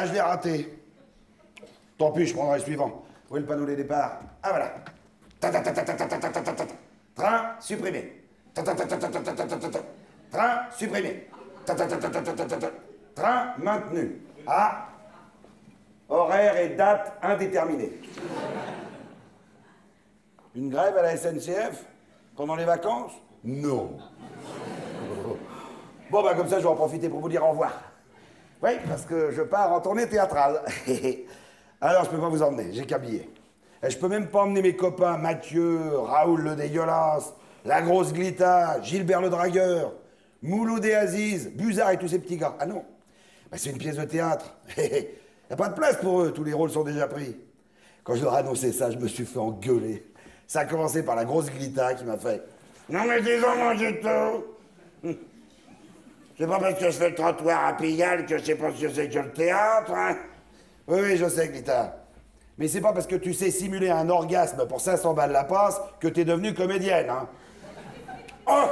Ah, je l'ai raté. Tant pis, je prendrai le suivant. Où est le panneau des départs? Ah, voilà. Train supprimé. Train supprimé. Train maintenu. Ah. Horaire et date indéterminée. Une grève à la SNCF? Pendant les vacances? Non. Bon, bah comme ça, je vais en profiter pour vous dire au revoir. Oui, parce que je pars en tournée théâtrale. Alors, je peux pas vous emmener, j'ai qu'un billet. Et je peux même pas emmener mes copains Mathieu, Raoul le dégueulasse, la grosse Glita, Gilbert le dragueur, Mouloud et Aziz, Buzard et tous ces petits gars. Ah non, bah, c'est une pièce de théâtre. Y a pas de place pour eux, tous les rôles sont déjà pris. Quand je leur ai annoncé ça, je me suis fait engueuler. Ça a commencé par la grosse Glita qui m'a fait « Non mais disons, moi j'ai tout. C'est pas parce que je fais le trottoir à Pigalle que je sais pas ce que c'est que le théâtre, hein. » Oui, je sais, Glita. Mais c'est pas parce que tu sais simuler un orgasme pour 500 balles la passe que t'es devenue comédienne, hein. Oh,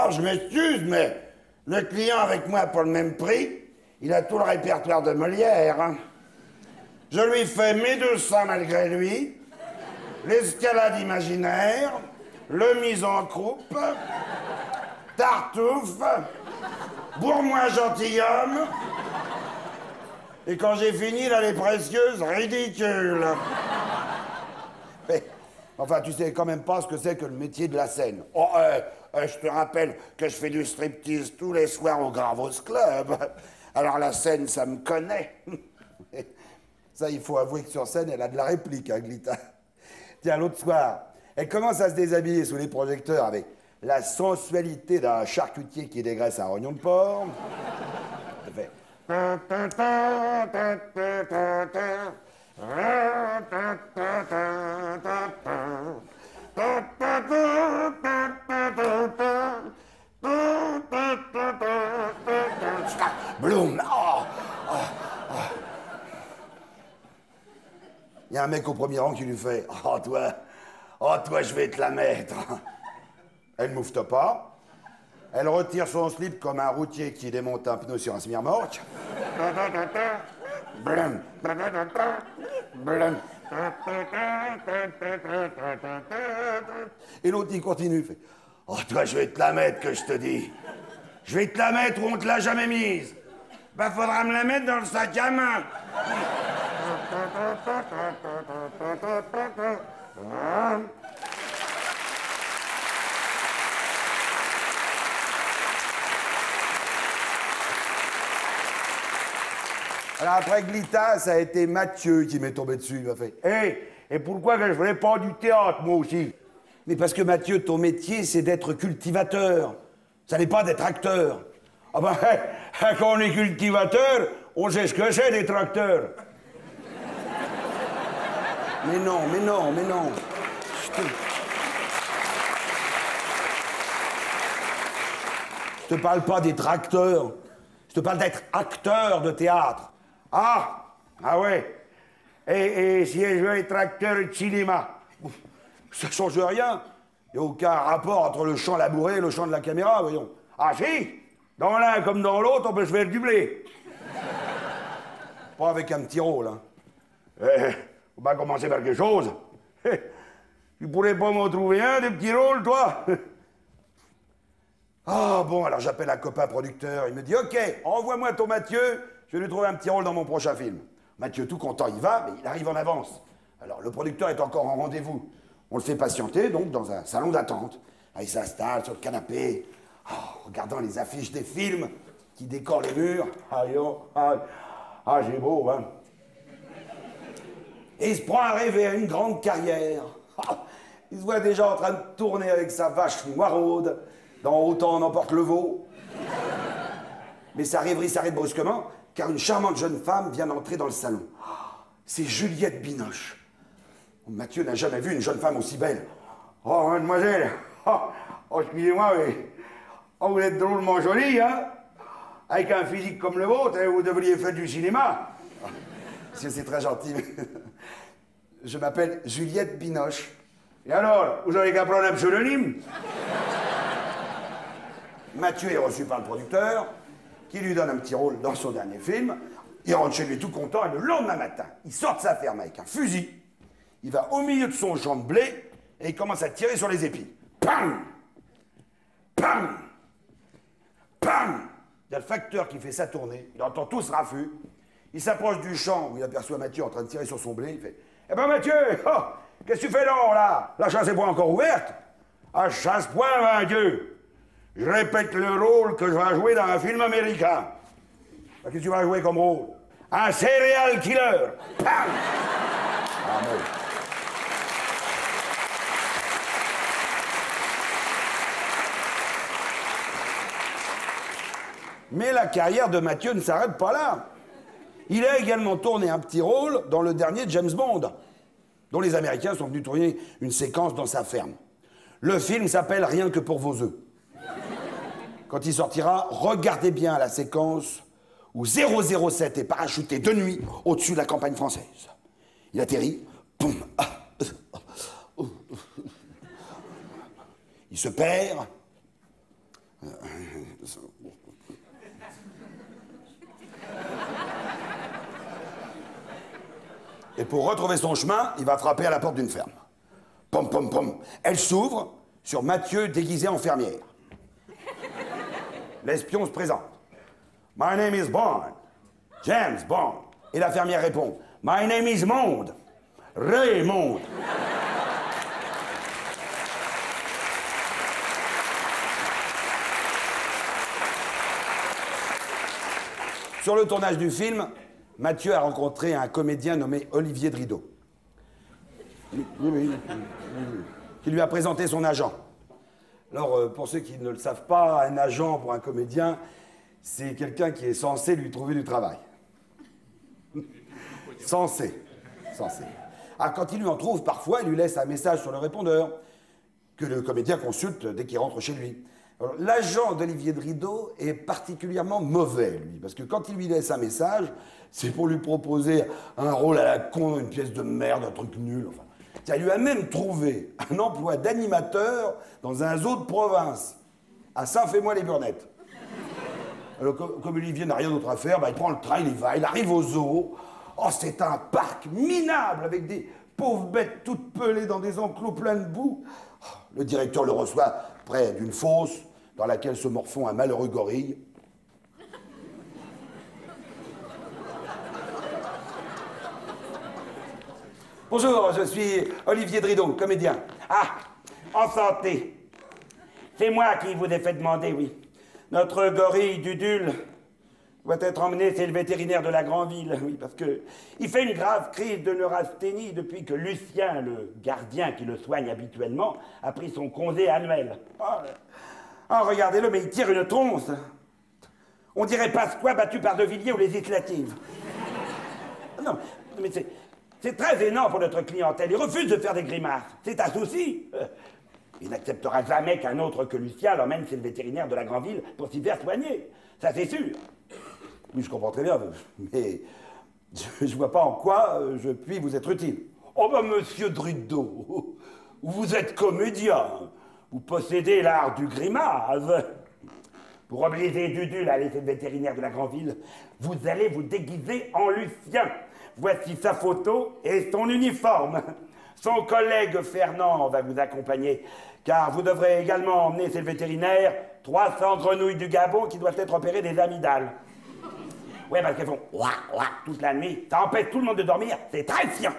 je m'excuse, mais le client avec moi pour le même prix, il a tout le répertoire de Molière, hein. Je lui fais Médecin malgré lui, l'escalade imaginaire, le mise en croupe, Tartuffe, Bourre-moi gentilhomme, et quand j'ai fini, là, les précieuses, ridicule. Mais, enfin, tu sais quand même pas ce que c'est que le métier de la scène. Oh, je te rappelle que je fais du striptease tous les soirs au Gravos Club. Alors la scène, ça me connaît. Ça, il faut avouer que sur scène, elle a de la réplique, hein, Glita. Tiens, l'autre soir, elle commence à se déshabiller sous les projecteurs avec la sensualité d'un charcutier qui dégraisse un rognon de porc. Elle fait... Bloom. Il y a un mec au premier rang qui lui fait « Oh, toi, je vais te la mettre. » Elle ne moufte pas. Elle retire son slip comme un routier qui démonte un pneu sur un semi-remorque. Blum. Blum. Et l'autre, il continue, il fait « Oh, toi, je vais te la mettre, que je te dis. Je vais te la mettre où on te l'a jamais mise. Bah, faudra me la mettre dans le sac à main. » Alors après Glita, ça a été Mathieu qui m'est tombé dessus. Il m'a fait « Hé, et pourquoi que je ferais pas du théâtre, moi aussi ?» Mais parce que Mathieu, ton métier, c'est d'être cultivateur. Ça n'est pas d'être acteur. Ah ben, quand on est cultivateur, on sait ce que c'est des tracteurs. Mais non. Je te parle pas des tracteurs. Je te parle d'être acteur de théâtre. Ah ouais. Et si je veux être acteur de cinéma, ça change rien. Il n'y a aucun rapport entre le champ labouré et le champ de la caméra, voyons. Ah si, dans l'un comme dans l'autre, on peut se faire du blé. Pas avec un petit rôle, hein. Faut pas commencer par quelque chose. Tu pourrais pas m'en trouver un, des petits rôles, toi? Ah bon, alors j'appelle un copain producteur, il me dit « Ok, envoie-moi ton Mathieu, je vais lui trouver un petit rôle dans mon prochain film. » Mathieu, tout content, il va, mais il arrive en avance. Alors le producteur est encore en rendez-vous. On le fait patienter, donc, dans un salon d'attente. Il s'installe sur le canapé, regardant les affiches des films qui décorent les murs. J'ai beau, hein. Et il se prend à rêver à une grande carrière. Il se voit déjà en train de tourner avec sa vache noiraude dans Autant en emporte le veau. Mais sa rêverie s'arrête brusquement, car une charmante jeune femme vient d'entrer dans le salon. C'est Juliette Binoche. Mathieu n'a jamais vu une jeune femme aussi belle. « Oh, mademoiselle, excusez-moi, mais vous êtes drôlement jolie, hein? Avec un physique comme le vôtre, vous devriez faire du cinéma. » C'est très gentil. Je m'appelle Juliette Binoche. Et alors, vous avez qu'à prendre un pseudonyme? Mathieu est reçu par le producteur, qui lui donne un petit rôle dans son dernier film. Il rentre chez lui tout content et le lendemain matin, il sort de sa ferme avec un fusil, il va au milieu de son champ de blé et il commence à tirer sur les épis. Pam! Pam! Pam! Il y a le facteur qui fait sa tournée, il entend tout ce raffut, il s'approche du champ où il aperçoit Mathieu en train de tirer sur son blé, il fait « Eh ben Mathieu, oh, qu'est-ce que tu fais là? La chasse est pas encore ouverte? À chasse-point vainqueur! Je répète le rôle que je vais jouer dans un film américain. Qu'est-ce que tu vas jouer comme rôle? Un serial killer! Pam! Ah, bon. Mais la carrière de Mathieu ne s'arrête pas là. Il a également tourné un petit rôle dans le dernier James Bond, dont les Américains sont venus tourner une séquence dans sa ferme. Le film s'appelle Rien que pour vos œufs. Quand il sortira, regardez bien la séquence où 007 est parachuté de nuit au-dessus de la campagne française. Il atterrit, boum, il se perd. Et pour retrouver son chemin, il va frapper à la porte d'une ferme. Pom, pom, pom. Elle s'ouvre sur Mathieu déguisé en fermière. L'espion se présente. My name is Bond. James Bond. Et la fermière répond. My name is Monde. Raymond. Sur le tournage du film, Mathieu a rencontré un comédien nommé Olivier Dridot. Oui, qui lui a présenté son agent. Alors, pour ceux qui ne le savent pas, un agent pour un comédien, c'est quelqu'un qui est censé lui trouver du travail. Censé. Alors, quand il lui en trouve, parfois, il lui laisse un message sur le répondeur que le comédien consulte dès qu'il rentre chez lui. L'agent d'Olivier Dridot est particulièrement mauvais, lui, parce que quand il lui laisse un message, c'est pour lui proposer un rôle à la con, une pièce de merde, un truc nul, enfin. Il lui a même trouvé un emploi d'animateur dans un zoo de province, à Saint-Fémois-les-Burnettes. Alors, comme Olivier n'a rien d'autre à faire, il prend le train, il y va, il arrive au zoo. Oh, c'est un parc minable, avec des pauvres bêtes toutes pelées dans des enclos pleins de boue. Oh, le directeur le reçoit près d'une fosse dans laquelle se morfond un malheureux gorille. Bonjour, je suis Olivier Dridot, comédien. Ah, enchanté. C'est moi qui vous ai fait demander, oui. Notre gorille Dudule doit être emmené chez le vétérinaire de la grande ville, oui, parce que il fait une grave crise de neurasthénie depuis que Lucien, le gardien qui le soigne habituellement, a pris son congé annuel. Oh, regardez-le, mais il tire une tronce. On dirait Pasqua battu par De Villiers aux législatives. Non, mais c'est très gênant pour notre clientèle. Il refuse de faire des grimaces. C'est un souci. Il n'acceptera jamais qu'un autre que Lucien l'emmène chez le vétérinaire de la grande ville pour s'y faire soigner. Ça, c'est sûr. Oui, je comprends très bien, mais je vois pas en quoi je puis vous être utile. Oh ben, monsieur Dridot, vous êtes comédien. Vous possédez l'art du grimage. Pour obliger Dudule à aller chez le vétérinaire de la grande ville, vous allez vous déguiser en Lucien. Voici sa photo et son uniforme. Son collègue Fernand va vous accompagner, car vous devrez également emmener chez le vétérinaire 300 grenouilles du Gabon qui doivent être opérées des amygdales. Ouais, parce qu'elles font ouah, ouah toute la nuit. Ça empêche tout le monde de dormir. C'est très chiant.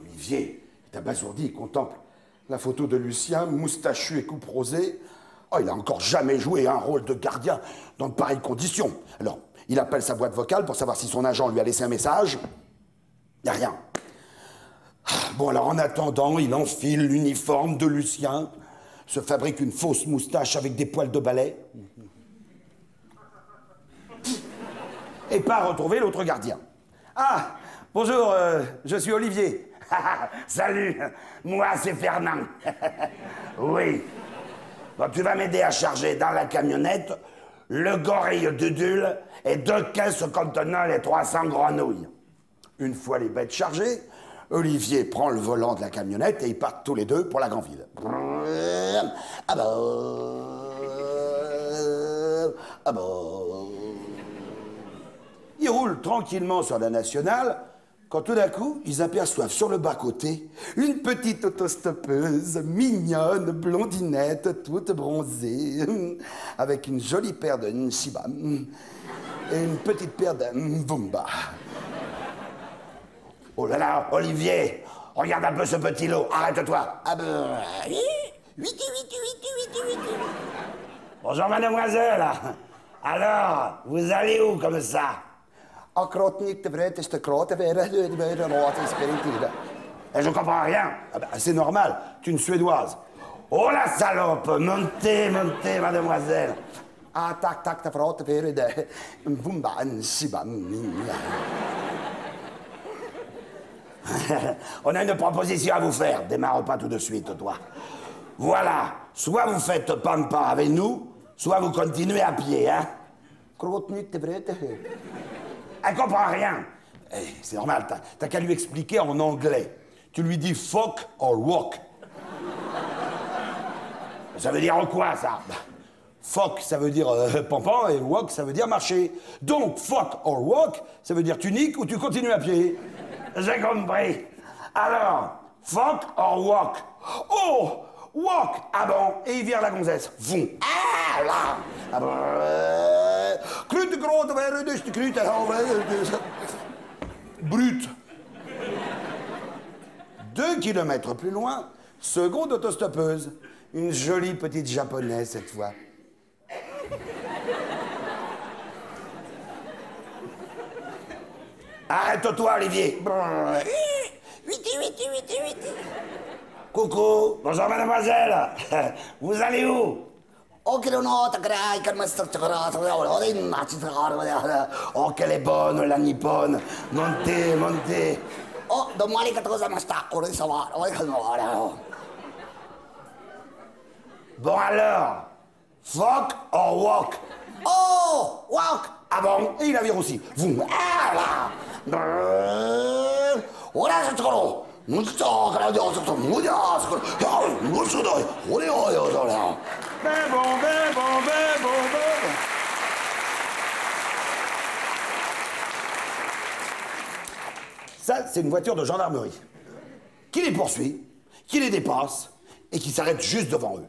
Olivier est abasourdi, il contemple la photo de Lucien, moustachu et coupe rosée. Oh, il a encore jamais joué un rôle de gardien dans de pareilles conditions. Alors, il appelle sa boîte vocale pour savoir si son agent lui a laissé un message. Il n'y a rien. Bon, alors en attendant, il enfile l'uniforme de Lucien, se fabrique une fausse moustache avec des poils de balai, et part retrouver l'autre gardien. Ah, bonjour, je suis Olivier. Salut, moi c'est Fernand. Oui. Bon, tu vas m'aider à charger dans la camionnette le gorille Dudule et 2 caisses contenant les 300 grenouilles. Une fois les bêtes chargées, Olivier prend le volant de la camionnette et ils partent tous les deux pour la grande ville. Ah bah... Ah bah... Ils roulent tranquillement sur la nationale, quand tout d'un coup, ils aperçoivent sur le bas-côté une petite autostoppeuse, mignonne, blondinette, toute bronzée, avec une jolie paire de Nshiba et une petite paire de Mvumba. Oh là là, Olivier, regarde un peu ce petit lot, arrête-toi. Ah ben... Bonjour, mademoiselle. Alors, vous allez où comme ça? Je comprends rien. Ah ben, c'est normal, tu es une Suédoise. Oh la salope, montez, montez, mademoiselle. Ah, tac, tac, on a une proposition à vous faire. Démarre pas tout de suite, toi. Voilà, soit vous faites pampa avec nous, soit vous continuez à pied, hein. Elle comprend rien. C'est normal, t'as qu'à lui expliquer en anglais. Tu lui dis fuck or walk. Ça veut dire en quoi, ça? Fuck, ça veut dire pampan, et walk, ça veut dire marcher. Donc, fuck or walk, ça veut dire tu niques ou tu continues à pied. J'ai compris. Alors, fuck or walk. Oh, walk. Ah bon, et il vire la gonzesse. Voum. Ah là. Ah bon. Brut. 2 kilomètres plus loin, seconde autostoppeuse. Une jolie petite japonaise cette fois. Arrête-toi, Olivier. Coucou. Bonjour, mademoiselle. Vous allez où? Oh, qu'elle est bonne, la nippone. Montez, montez. Oh, bon alors, fuck or walk? Oh, walk. Ah bon? Et il la vire aussi. Vous. Ah là. Ça, c'est une voiture de gendarmerie qui les poursuit, qui les dépasse et qui s'arrête juste devant eux.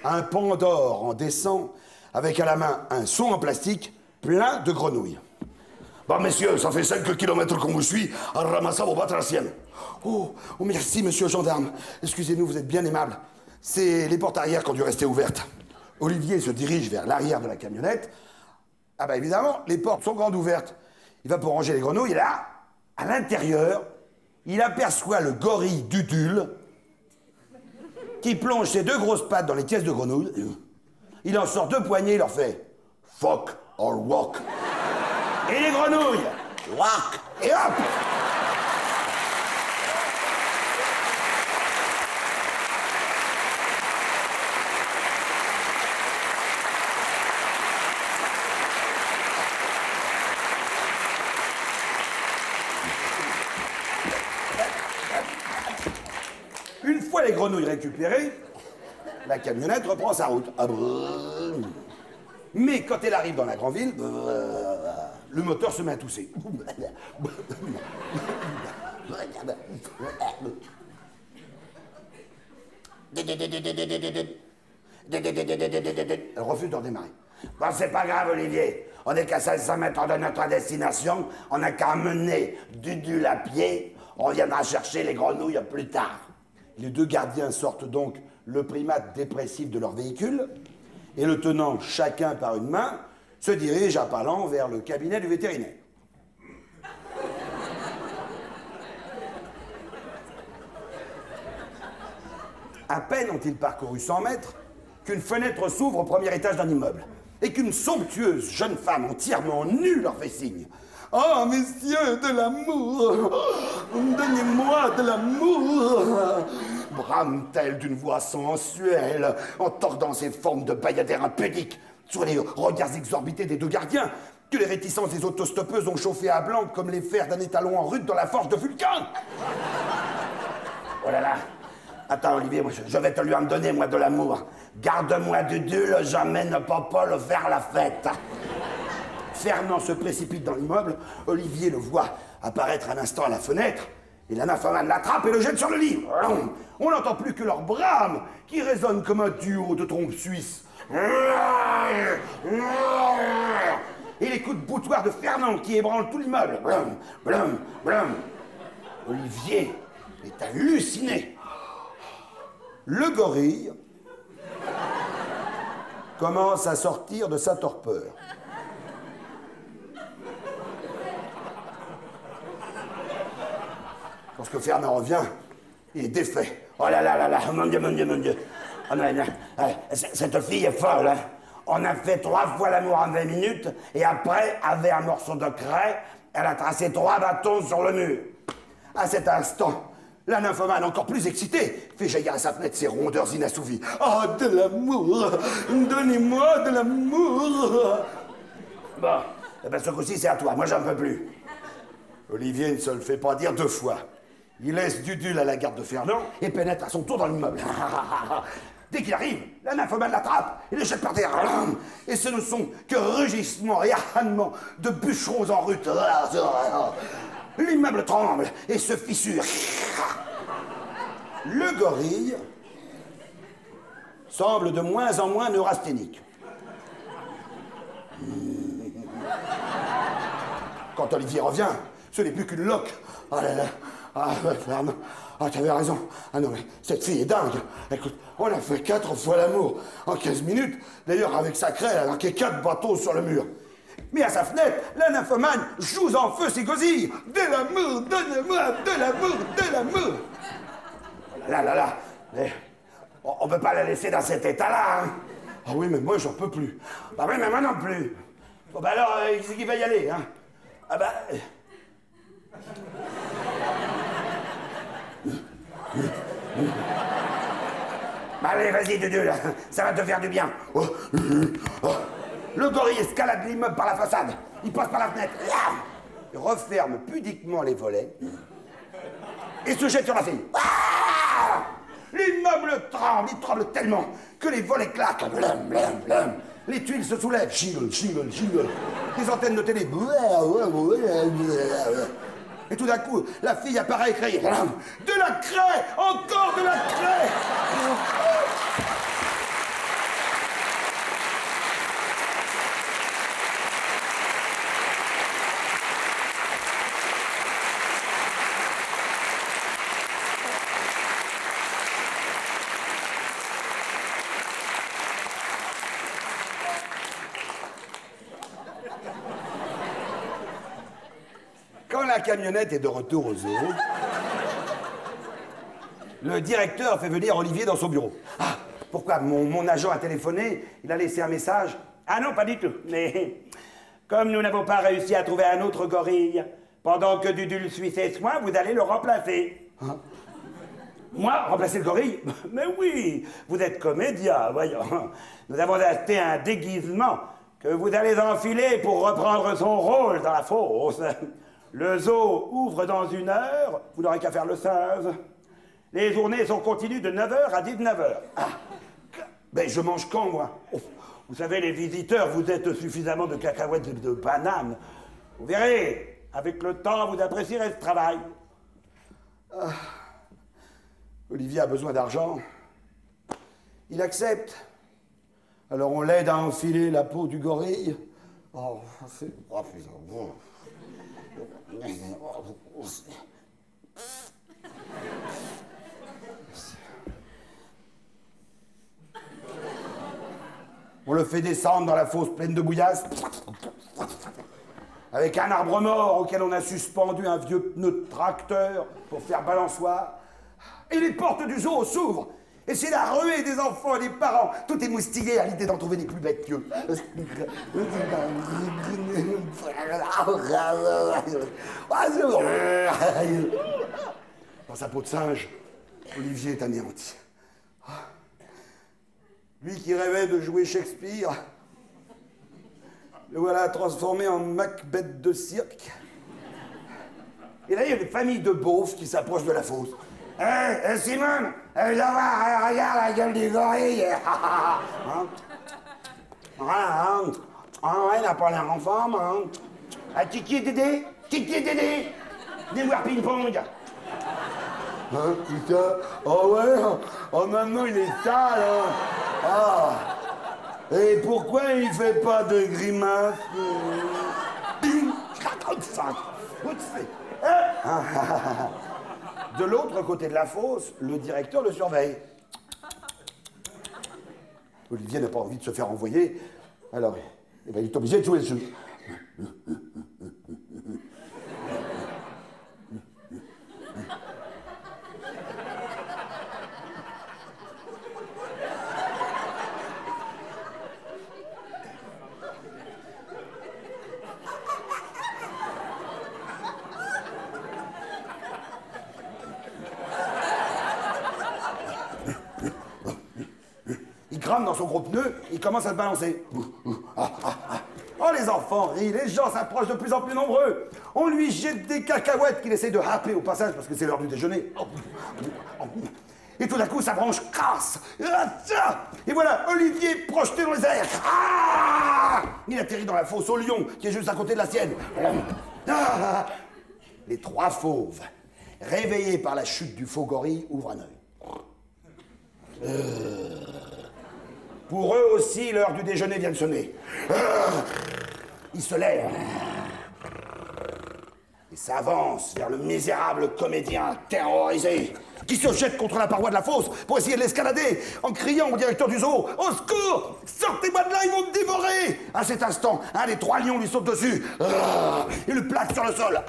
Un Pandore en descend avec à la main un seau en plastique plein de grenouilles. Bon, messieurs, ça fait 5 kilomètres qu'on vous suit en ramassant vos batraciennes. Oh, merci, monsieur le gendarme. Excusez-nous, vous êtes bien aimable. C'est les portes arrière qui ont dû rester ouvertes. Olivier se dirige vers l'arrière de la camionnette. Ah bah évidemment, les portes sont grandes ouvertes. Il va pour ranger les grenouilles et là, à l'intérieur, il aperçoit le gorille Dudule qui plonge ses 2 grosses pattes dans les caisses de grenouilles. Il en sort 2 poignées, il leur fait « fuck or walk ». Et les grenouilles, walk, et hop. Une fois les grenouilles récupérées, la camionnette reprend sa route. Mais quand elle arrive dans la grande ville, le moteur se met à tousser. Elle refuse de redémarrer. Bon, c'est pas grave, Olivier. On est qu'à 500 mètres de notre destination. On n'a qu'à mener Dudule à pied. On viendra chercher les grenouilles plus tard. Les 2 gardiens sortent donc le primate dépressif de leur véhicule et le tenant chacun par une main, se dirige à pas lents vers le cabinet du vétérinaire. À peine ont-ils parcouru 100 mètres qu'une fenêtre s'ouvre au premier étage d'un immeuble et qu'une somptueuse jeune femme entièrement nue leur fait signe. « Oh, messieurs, de l'amour! Donnez-moi de l'amour !» brame-t-elle d'une voix sensuelle, en tordant ses formes de bayadère impudique sur les regards exorbités des 2 gardiens, que les réticences des autostoppeuses ont chauffé à blanc comme les fers d'un étalon en rude dans la forge de Vulcain. Oh là là. Attends, Olivier, moi, je vais te lui en donner, moi, de l'amour. Garde-moi Dudule, j'emmène Popol vers la fête. Fernand se précipite dans l'immeuble, Olivier le voit apparaître un instant à la fenêtre, et la nymphomane l'attrape et le jette sur le lit. On n'entend plus que leur brame qui résonne comme un duo de trompes suisses. Et les coups de boutoir de Fernand qui ébranlent tout l'immeuble. Blum, blum, blum. Olivier est halluciné. Le gorille commence à sortir de sa torpeur. Lorsque Fernand revient, il est défait. Oh là là là là, mon Dieu, mon Dieu, mon Dieu. Oh non, non, cette fille est folle, hein. On a fait 3 fois l'amour en 20 minutes, et après, avec un morceau de craie, elle a tracé 3 bâtons sur le mur. À cet instant, la nymphomane, encore plus excitée, fait jaillir à sa fenêtre ses rondeurs inassouvies. Oh, de l'amour! Donnez-moi de l'amour! Bon, eh ben ce coup-ci, c'est à toi. Moi, j'en peux plus. Olivier ne se le fait pas dire 2 fois. Il laisse Dudule à la garde de Fernand et pénètre à son tour dans l'immeuble. Dès qu'il arrive, la nymphomane l'attrape et le jette par terre. Et ce ne sont que rugissements et arranements de bûcherons en rut. L'immeuble tremble et se fissure. Le gorille semble de moins en moins neurasthénique. Quand Olivier revient, ce n'est plus qu'une loque. Oh là là. Ah, Fernand, t'avais raison. Ah non, mais cette fille est dingue. Écoute, on a fait 4 fois l'amour en 15 minutes. D'ailleurs, avec sa craie, elle a marqué 4 bateaux sur le mur. Mais à sa fenêtre, la nymphomane joue en feu ses gosilles. De l'amour, donne-moi de l'amour, de l'amour. Oh là là là. Mais on peut pas la laisser dans cet état-là, hein. Ah oui, mais moi, j'en peux plus. Ah oui, mais moi non plus. Bon, bah alors, qui va y aller, hein? Ah bah... Allez, vas-y, Dudule, ça va te faire du bien. Le gorille escalade l'immeuble par la façade. Il passe par la fenêtre. Il referme pudiquement les volets et se jette sur la fille. L'immeuble tremble, il tremble tellement que les volets claquent. Blum, blum, blum. Les tuiles se soulèvent. Jingle, jingle, jingle. Les antennes de télé. Et tout d'un coup, la fille apparaît et crie. De la craie! Encore de la craie! Quand la camionnette est de retour au zoo, le directeur fait venir Olivier dans son bureau. Ah, pourquoi? Mon agent a téléphoné, il a laissé un message. Ah non, pas du tout. Mais comme nous n'avons pas réussi à trouver un autre gorille, pendant que Dudule suit ses soins, vous allez le remplacer. Hein? Moi, remplacer le gorille? Mais oui, vous êtes comédien, voyons. Nous avons acheté un déguisement que vous allez enfiler pour reprendre son rôle dans la fosse. Le zoo ouvre dans 1 heure, vous n'aurez qu'à faire le singe. Les journées sont continues de 9h à 19h. Ah, ben je mange quand, moi? Oh, vous savez, les visiteurs, vous êtes suffisamment de cacahuètes et de bananes. Vous verrez, avec le temps, vous apprécierez ce travail. Ah. Olivier a besoin d'argent. Il accepte. Alors on l'aide à enfiler la peau du gorille. Oh, c'est... Oh, putain. Oh. On le fait descendre dans la fosse pleine de bouillasse, avec un arbre mort auquel on a suspendu un vieux pneu de tracteur pour faire balançoire. Et les portes du zoo s'ouvrent. Et c'est la ruée des enfants et des parents, tout émoustillé à l'idée d'en trouver des plus bêtes qu'eux. Dans sa peau de singe, Olivier est anéanti. Lui qui rêvait de jouer Shakespeare, le voilà transformé en Macbeth de cirque. Et là, il y a des familles de beaufs qui s'approchent de la fosse. Hé, Simone, regarde la gueule du gorille. Ah ouais, il n'a pas l'air en forme, hein. Ah, Kiki et Dédé? Kiki et Dédé? Venez voir ping-pong. Hein, putain? Oh ouais? Oh, maintenant, il est sale, hein? Ah! Et pourquoi il fait pas de grimace? Je raconte ça. De l'autre côté de la fosse, le directeur le surveille. Olivier n'a pas envie de se faire envoyer, alors eh ben, il est obligé de jouer le jeu. Il crame dans son gros pneu, il commence à se balancer. Oh, les enfants rient, les gens s'approchent de plus en plus nombreux. On lui jette des cacahuètes qu'il essaie de happer au passage parce que c'est l'heure du déjeuner. Et tout d'un coup, sa branche casse. Et voilà, Olivier projeté dans les airs. Il atterrit dans la fosse au lion qui est juste à côté de la sienne. Les trois fauves, réveillés par la chute du faux gorille, ouvrent un œil. Pour eux aussi, l'heure du déjeuner vient de sonner. Ils se lèvent et s'avancent vers le misérable comédien terrorisé qui se jette contre la paroi de la fosse pour essayer de l'escalader en criant au directeur du zoo « Au secours! Sortez-moi de là, ils vont me dévorer !» À cet instant, un des trois lions lui saute dessus et le plaque sur le sol.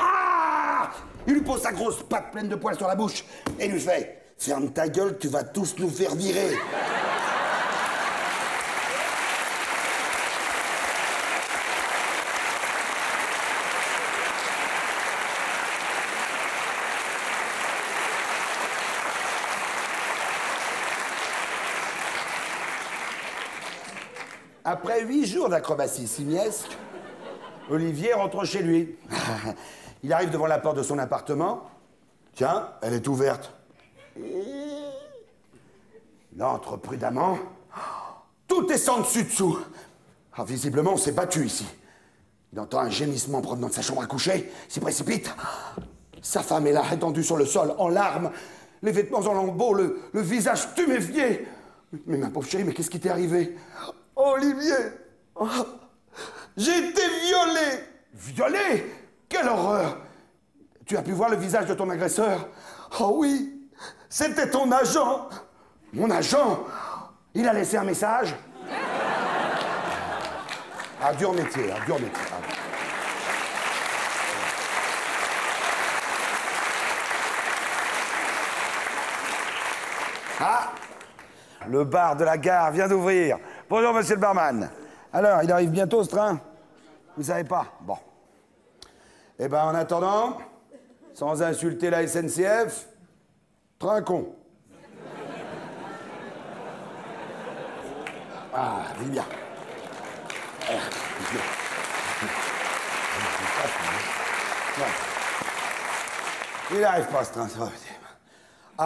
Il lui pose sa grosse patte pleine de poils sur la bouche et lui fait « Ferme ta gueule, tu vas tous nous faire virer !» Après 8 jours d'acrobatie simiesque, Olivier rentre chez lui. Il arrive devant la porte de son appartement. Tiens, elle est ouverte. Il entre prudemment. Tout est sans dessus-dessous. Visiblement, on s'est battu ici. Il entend un gémissement provenant de sa chambre à coucher. Il s'y précipite. Sa femme est là, étendue sur le sol, en larmes. Les vêtements en lambeaux, le visage tuméfié. Mais ma pauvre chérie, mais qu'est-ce qui t'est arrivé? Olivier, j'ai été violé. Violé? Quelle horreur! Tu as pu voir le visage de ton agresseur? Oh oui, c'était ton agent. Mon agent? Il a laissé un message? Dur métier, dur métier. Le bar de la gare vient d'ouvrir. Bonjour, monsieur le barman. Alors, il arrive bientôt, ce train? Vous savez pas? Bon. Eh ben, en attendant, sans insulter la SNCF, train con. Vis bien. Il n'arrive pas, ce train.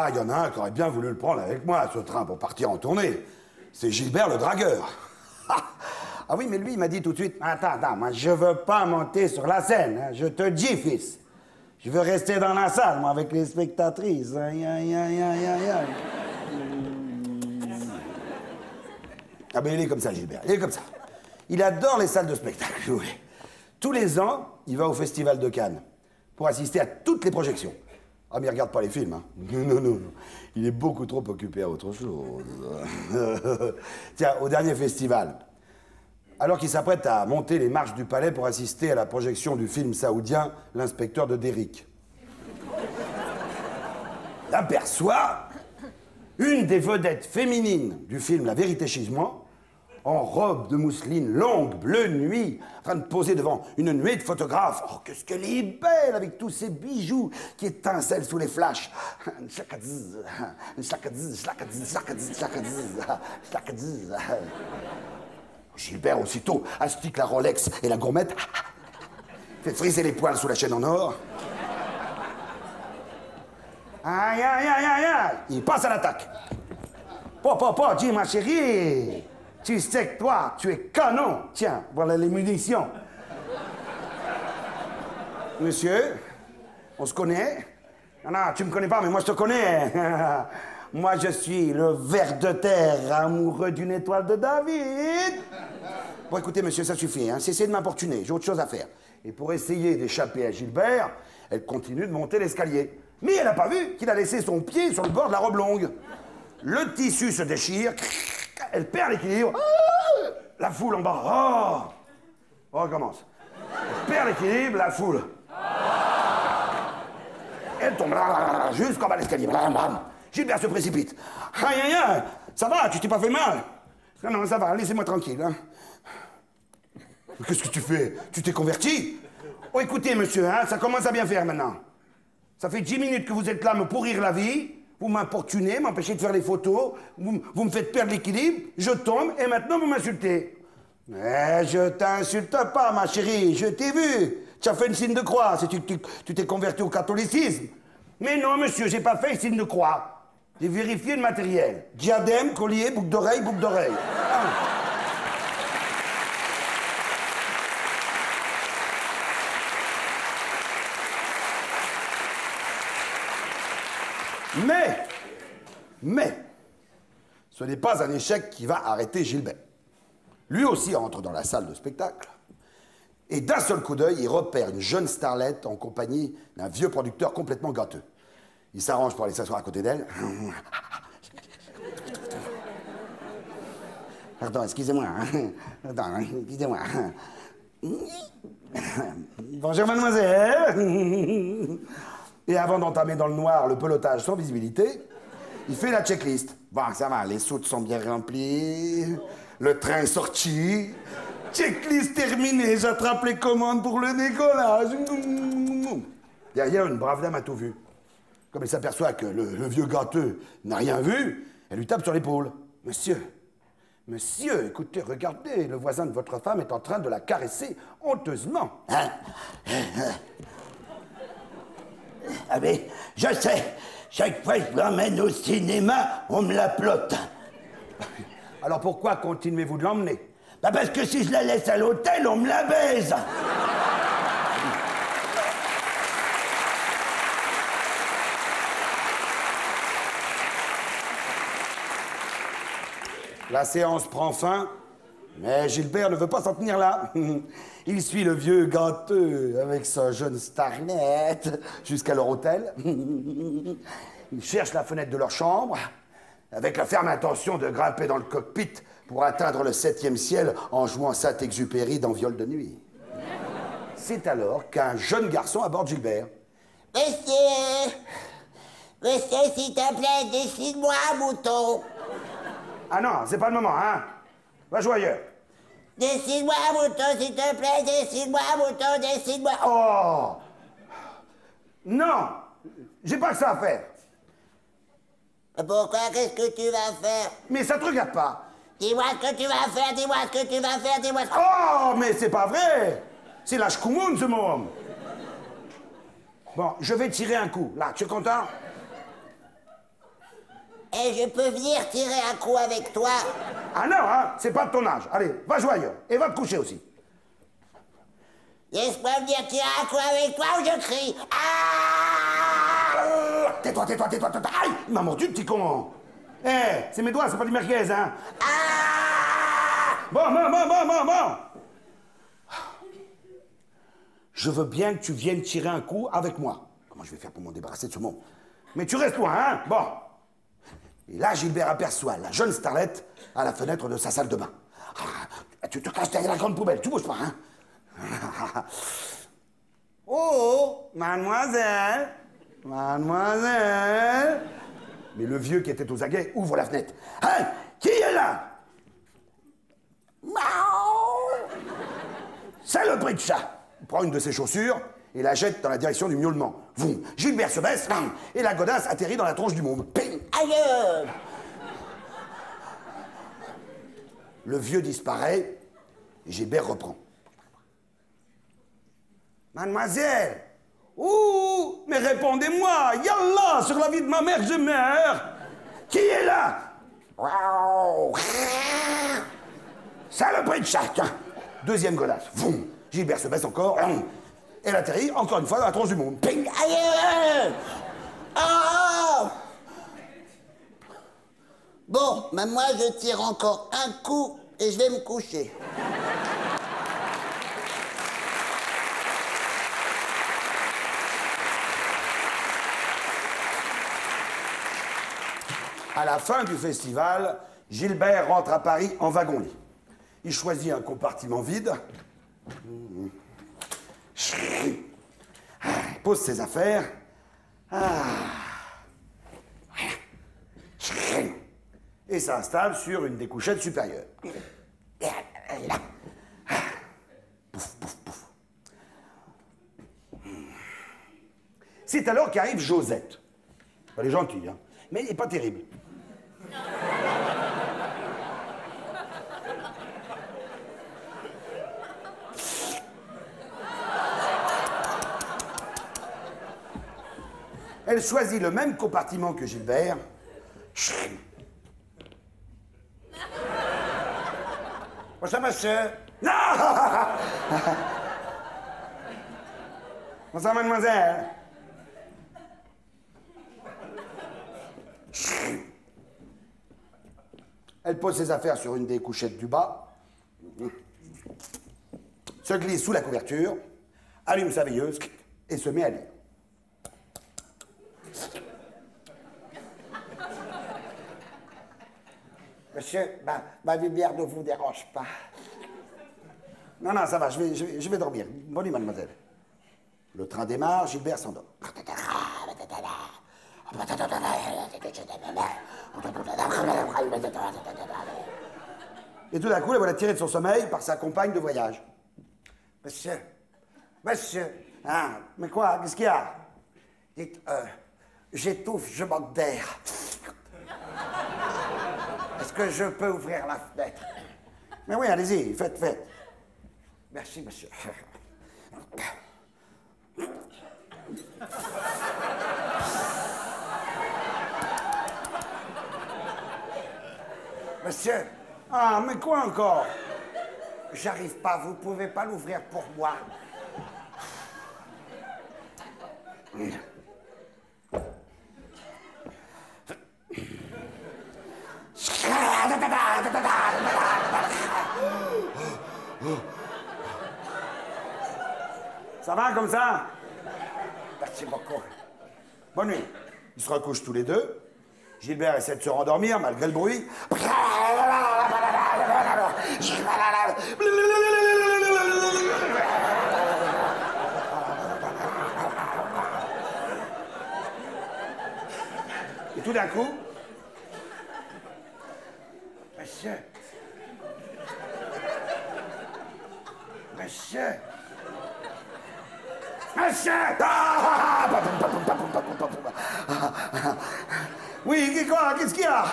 Il y en a un qui aurait bien voulu le prendre avec moi, ce train, pour partir en tournée. C'est Gilbert le dragueur. Ah oui, mais lui, il m'a dit tout de suite, attends, moi, je veux pas monter sur la scène, hein, je te dis, fils. Je veux rester dans la salle, moi, avec les spectatrices. Aïe. Ben, il est comme ça, Gilbert, il est comme ça. Il adore les salles de spectacle, si vous voulez. Tous les ans, il va au Festival de Cannes pour assister à toutes les projections. Mais il regarde pas les films, hein. Non. Il est beaucoup trop occupé à autre chose. Tiens, au dernier festival, alors qu'il s'apprête à monter les marches du palais pour assister à la projection du film saoudien L'inspecteur de Derrick, il aperçoit une des vedettes féminines du film La Vérité chez moi, en robe de mousseline longue, bleu nuit, en train de poser devant une nuée de photographes. Oh, qu'est-ce qu'elle est belle, avec tous ces bijoux qui étincellent sous les flashs. Gilbert, aussitôt, astique la Rolex et la gourmette, fait friser les poils sous la chaîne en or. Aïe. Il passe à l'attaque. Pas, dis ma chérie. Tu sais que toi, tu es canon. Tiens, voilà les munitions. Monsieur, on se connaît? Non, tu me connais pas, mais moi je te connais. Moi, je suis le ver de terre, amoureux d'une étoile de David. Bon, écoutez, monsieur, ça suffit, hein. Cessez de m'importuner, j'ai autre chose à faire. Et pour essayer d'échapper à Gilbert, elle continue de monter l'escalier. Mais elle n'a pas vu qu'il a laissé son pied sur le bord de la robe longue. Le tissu se déchire, elle perd l'équilibre. La foule en bas. Oh, on recommence. Elle perd l'équilibre, la foule. Elle tombe jusqu'en bas de l'escalier. Gilbert se précipite. Aïe, aïe, aïe, ça va, tu t'es pas fait mal? Non, non, ça va, laissez-moi tranquille. Hein. Qu'est-ce que tu fais? Tu t'es converti? Oh, écoutez, monsieur, hein, ça commence à bien faire maintenant. Ça fait 10 minutes que vous êtes là à me pourrir la vie. Vous m'importunez, m'empêchez de faire les photos. Vous me faites perdre l'équilibre. Je tombe et maintenant vous m'insultez. Mais je t'insulte pas, ma chérie. Je t'ai vu. Tu as fait une signe de croix. Tu t'es converti au catholicisme. Mais non, monsieur, j'ai pas fait une signe de croix. J'ai vérifié le matériel. Diadème, collier, boucle d'oreille, boucle d'oreille. Ah. Mais, ce n'est pas un échec qui va arrêter Gilbert. Lui aussi entre dans la salle de spectacle. Et d'un seul coup d'œil, il repère une jeune starlette en compagnie d'un vieux producteur complètement gâteux. Il s'arrange pour aller s'asseoir à côté d'elle. Pardon, excusez-moi. Pardon, excusez-moi. Bonjour, mademoiselle. Et avant d'entamer dans le noir le pelotage sans visibilité, il fait la checklist. Bon, ça va, les soutes sont bien remplies, le train est sorti, checklist terminée, j'attrape les commandes pour le décollage. Derrière, une brave dame a tout vu. Comme elle s'aperçoit que le vieux gâteux n'a rien vu, elle lui tape sur l'épaule. Monsieur, écoutez, regardez, le voisin de votre femme est en train de la caresser honteusement. Hein? Ah mais, je sais, chaque fois que je l'emmène au cinéma, on me la plotte. Alors pourquoi continuez-vous de l'emmener? Bah parce que si je la laisse à l'hôtel, on me la baise. La séance prend fin, mais Gilbert ne veut pas s'en tenir là. Il suit le vieux gâteux avec sa jeune starlette jusqu'à leur hôtel. Il cherche la fenêtre de leur chambre, avec la ferme intention de grimper dans le cockpit pour atteindre le 7e ciel en jouant Saint-Exupéry dans Viol de nuit. C'est alors qu'un jeune garçon aborde Gilbert. Monsieur, s'il te plaît, dessine-moi un mouton. Ah non, c'est pas le moment, hein? Va jouer ailleurs. Dessine-moi un mouton, s'il te plaît, dessine-moi un mouton, dessine-moi... Oh! Non! J'ai pas que ça à faire. Pourquoi? Qu'est-ce que tu vas faire? Mais ça te regarde pas. Dis-moi ce que tu vas faire, dis-moi ce que tu vas faire, dis-moi ce que... Oh, mais c'est pas vrai! C'est la schkoumoun, ce môme! Bon, je vais tirer un coup. Là, tu es content? Et je peux venir tirer un coup avec toi? Ah non, hein? C'est pas de ton âge. Allez, va jouer ailleurs. Et va te coucher aussi. Laisse-moi venir tirer un coup avec toi ou je crie. Ah! Tais-toi. Aïe! Il m'a mordu, le petit con. Eh, c'est mes doigts, c'est pas du merguez, hein? Ah! Bon. Je veux bien que tu viennes tirer un coup avec moi. Comment je vais faire pour m'en débarrasser de ce monde? Mais tu restes loin, hein? Bon. Et là, Gilbert aperçoit la jeune starlette à la fenêtre de sa salle de bain. Ah, tu te caches derrière la grande poubelle, tu bouges pas, hein? Oh, mademoiselle! Mais le vieux qui était aux aguets ouvre la fenêtre. Hein? Qui est là? C'est le bruit de chat. Il prend une de ses chaussures et la jette dans la direction du miaulement. Voum. Gilbert se baisse et la godasse atterrit dans la tronche du môme. Ping. Aïe! Le vieux disparaît et Gilbert reprend. Mademoiselle! Ouh! Mais répondez-moi! Yallah! Sur la vie de ma mère, je meurs! Qui est là? Saloperie de chat, tiens. Deuxième godasse. Vroom. Gilbert se baisse encore. Elle atterrit, encore une fois, dans la tronche du monde. Ping. Aïe, aïe, ah! Bon, ben moi je tire encore un coup et je vais me coucher. À la fin du festival, Gilbert rentre à Paris en wagon-lit. Il choisit un compartiment vide. Il pose ses affaires. Et s'installe sur une des couchettes supérieures. Pouf, pouf, pouf. C'est alors qu'arrive Josette. Elle est gentille, hein, mais elle n'est pas terrible. Elle choisit le même compartiment que Gilbert. Bonjour, monsieur. Non. Bonsoir, mademoiselle. Elle pose ses affaires sur une des couchettes du bas, se glisse sous la couverture, allume sa veilleuse et se met à lire. Monsieur, ma lumière ne vous dérange pas. Non, non, ça va, je vais dormir. Bonne nuit, mademoiselle. Le train démarre, Gilbert s'endort. Et tout d'un coup, la voilà tirée de son sommeil par sa compagne de voyage. Monsieur, monsieur, Ah, mais quoi? Qu'est-ce qu'il y a? dites, j'étouffe, je manque d'air. Est-ce que je peux ouvrir la fenêtre? Mais oui, allez-y, faites, faites. Merci, monsieur. Monsieur, Ah, mais quoi encore? j'arrive pas, vous pouvez pas l'ouvrir pour moi. Ça va comme ça? Merci beaucoup. Bonne nuit. Ils se recouchent tous les deux. Gilbert essaie de se rendormir malgré le bruit. Et tout d'un coup, Monsieur. Monsieur. monsieur! Ah! Oui, quoi? Qu'est-ce qu'il y a?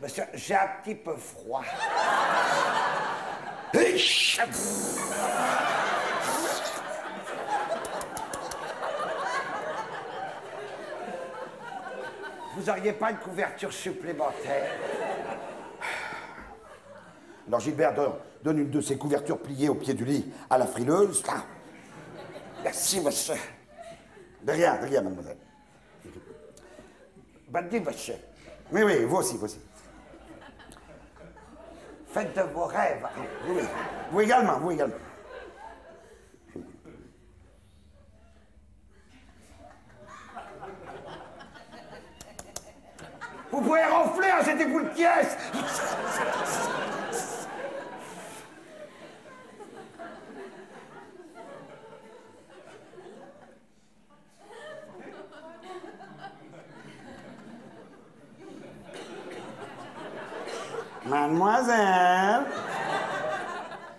Monsieur, j'ai un petit peu froid. Vous auriez pas une couverture supplémentaire? Alors Gilbert donne une de ses couvertures pliées au pied du lit à la frileuse. Merci, monsieur. De rien, mademoiselle. Bonne nuit, monsieur. Oui, oui, vous aussi, vous aussi. Faites de vos rêves. Oui, oui. Vous également, vous également. Vous pouvez ronfler, hein, c'était pour le pièce. Mademoiselle.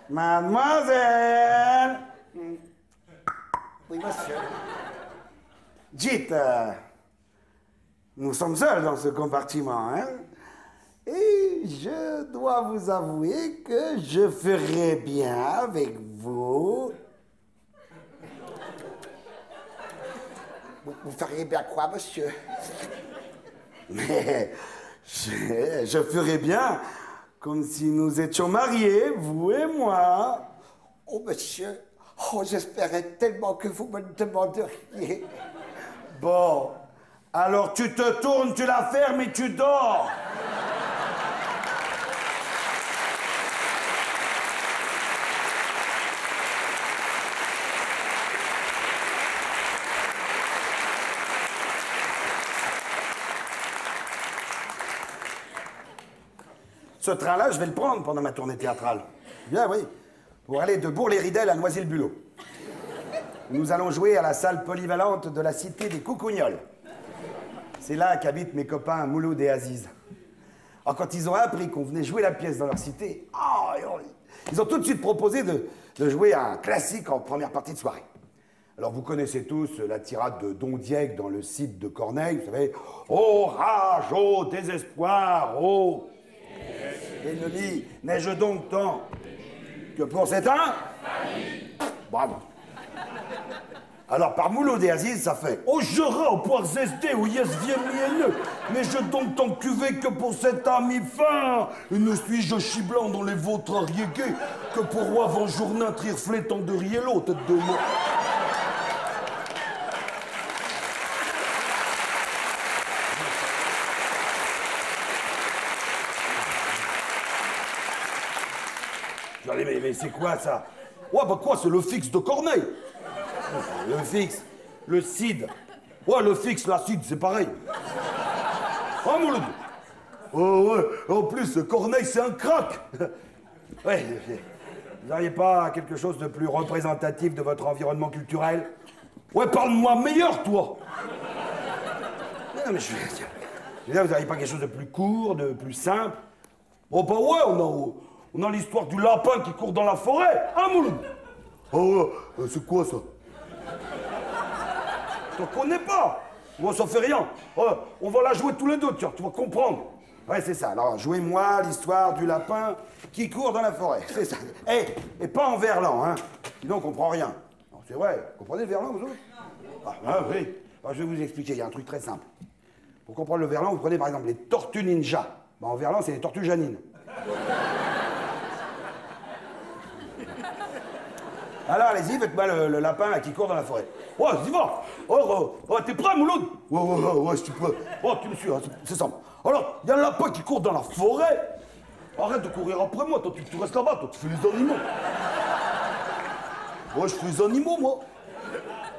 Mademoiselle. Oui, monsieur. Dites, nous sommes seuls dans ce compartiment, hein? Et je dois vous avouer que je ferais bien avec vous. Vous feriez bien quoi, monsieur? Mais je ferais bien Comme si nous étions mariés, vous et moi. Oh, monsieur, oh, j'espérais tellement que vous me demanderiez. Bon, alors tu te tournes, tu la fermes et tu dors. Ce train-là, je vais le prendre pendant ma tournée théâtrale. Bien, oui. Pour aller de Bourg-les-Ridelles à Noisy-le-Bulot. Nous allons jouer à la salle polyvalente de la cité des Coucougnols. C'est là qu'habitent mes copains Mouloud et Aziz. Alors, quand ils ont appris qu'on venait jouer la pièce dans leur cité, ils ont tout de suite proposé de jouer un classique en première partie de soirée. Alors, vous connaissez tous la tirade de Don Diègue dans le Cid de Corneille, vous savez. Ô rage, ô désespoir, ô... Ennemie, n'ai-je donc tant que pour cet un? Bravo. Alors, par Mouloud et Aziz, ça fait « Oh, je rends pour zesté ou yes viens mielleux, mais je donc tant cuvé que pour cet ami fin, et ne suis-je chiblant dans les vôtres arriégués, que pour roi Venjournin trireflé tant de riello, tête de moi. » Mais c'est quoi ça? Ouais, bah quoi, c'est le fixe de Corneille. Le fixe, le Cid. Ouais, le fixe, la Cid, c'est pareil. Ah, Mouloud? Oh, ouais, en plus, Corneille, c'est un crack. Ouais, vous n'auriez pas quelque chose de plus représentatif de votre environnement culturel? Ouais, parle-moi meilleur, toi. Non, mais vous n'auriez pas quelque chose de plus court, de plus simple? Oh, bah ouais, on a l'histoire du lapin qui court dans la forêt, hein, Mouloud? Oh, ouais, c'est quoi ça? Tu connais pas? Moi, ça fait rien. On va la jouer tous les deux, tiens, tu vas comprendre. Ouais, c'est ça. Alors, jouez-moi l'histoire du lapin qui court dans la forêt. C'est ça. Et pas en verlan, hein. Sinon, on comprend rien. C'est vrai. Vous comprenez le verlan, vous autres? Oui. Alors, je vais vous expliquer. Il y a un truc très simple. Pour comprendre le verlan, vous prenez par exemple les tortues ninja. En verlan, c'est les tortues janines. Alors, allez-y, faites-moi le lapin là, qui court dans la forêt. Ouais, y va. T'es prêt, Mouloud? Ouais, je suis prêt. Oh, tu me suis, hein, c'est simple. Alors, il y a le lapin qui court dans la forêt. Arrête de courir après moi, toi, tu restes là-bas, toi, tu fais les animaux. Ouais, je fais les animaux, moi.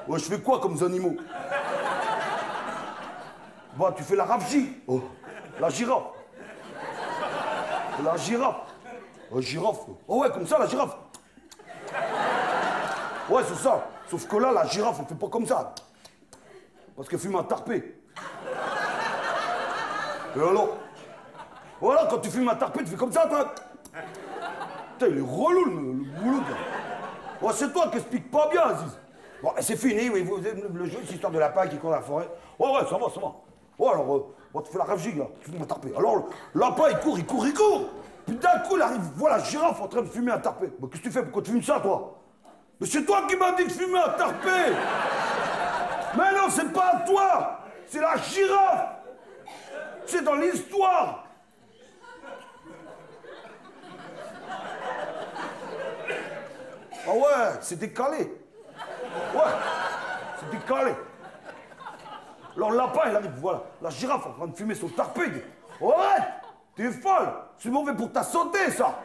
Ouais, je fais quoi comme les animaux? Bah, tu fais la rafgie. Oh, la girafe. La girafe. La girafe. Oh ouais, comme ça, la girafe. Ouais, c'est ça. Sauf que là, la girafe, elle fait pas comme ça. Parce qu'elle fume un tarpé. Et alors? Voilà, quand tu fumes un tarpé, tu fais comme ça, toi. Putain, il est relou, le boulot, là. Ouais, c'est toi qui expliques pas bien, Aziz. Bon, c'est fini, oui, vous avez le jeu, cette histoire de lapin qui court dans la forêt. Ouais, ça va. Ouais, alors, tu fais la rafgie, là. Tu fumes un tarpé. Alors, le lapin, il court. Puis d'un coup, il arrive, voilà la girafe en train de fumer un tarpé. Mais qu'est-ce que tu fais? Pourquoi tu fumes ça, toi? Mais c'est toi qui m'as dit de fumer un tarpé! Mais non, c'est pas à toi! C'est la girafe! C'est dans l'histoire! Ah ouais, c'est décalé! Ouais, c'est décalé! Alors le lapin, il arrive, voilà, la girafe en train de fumer son tarpé, il dit « Arrête! T'es folle! C'est mauvais pour ta santé, ça!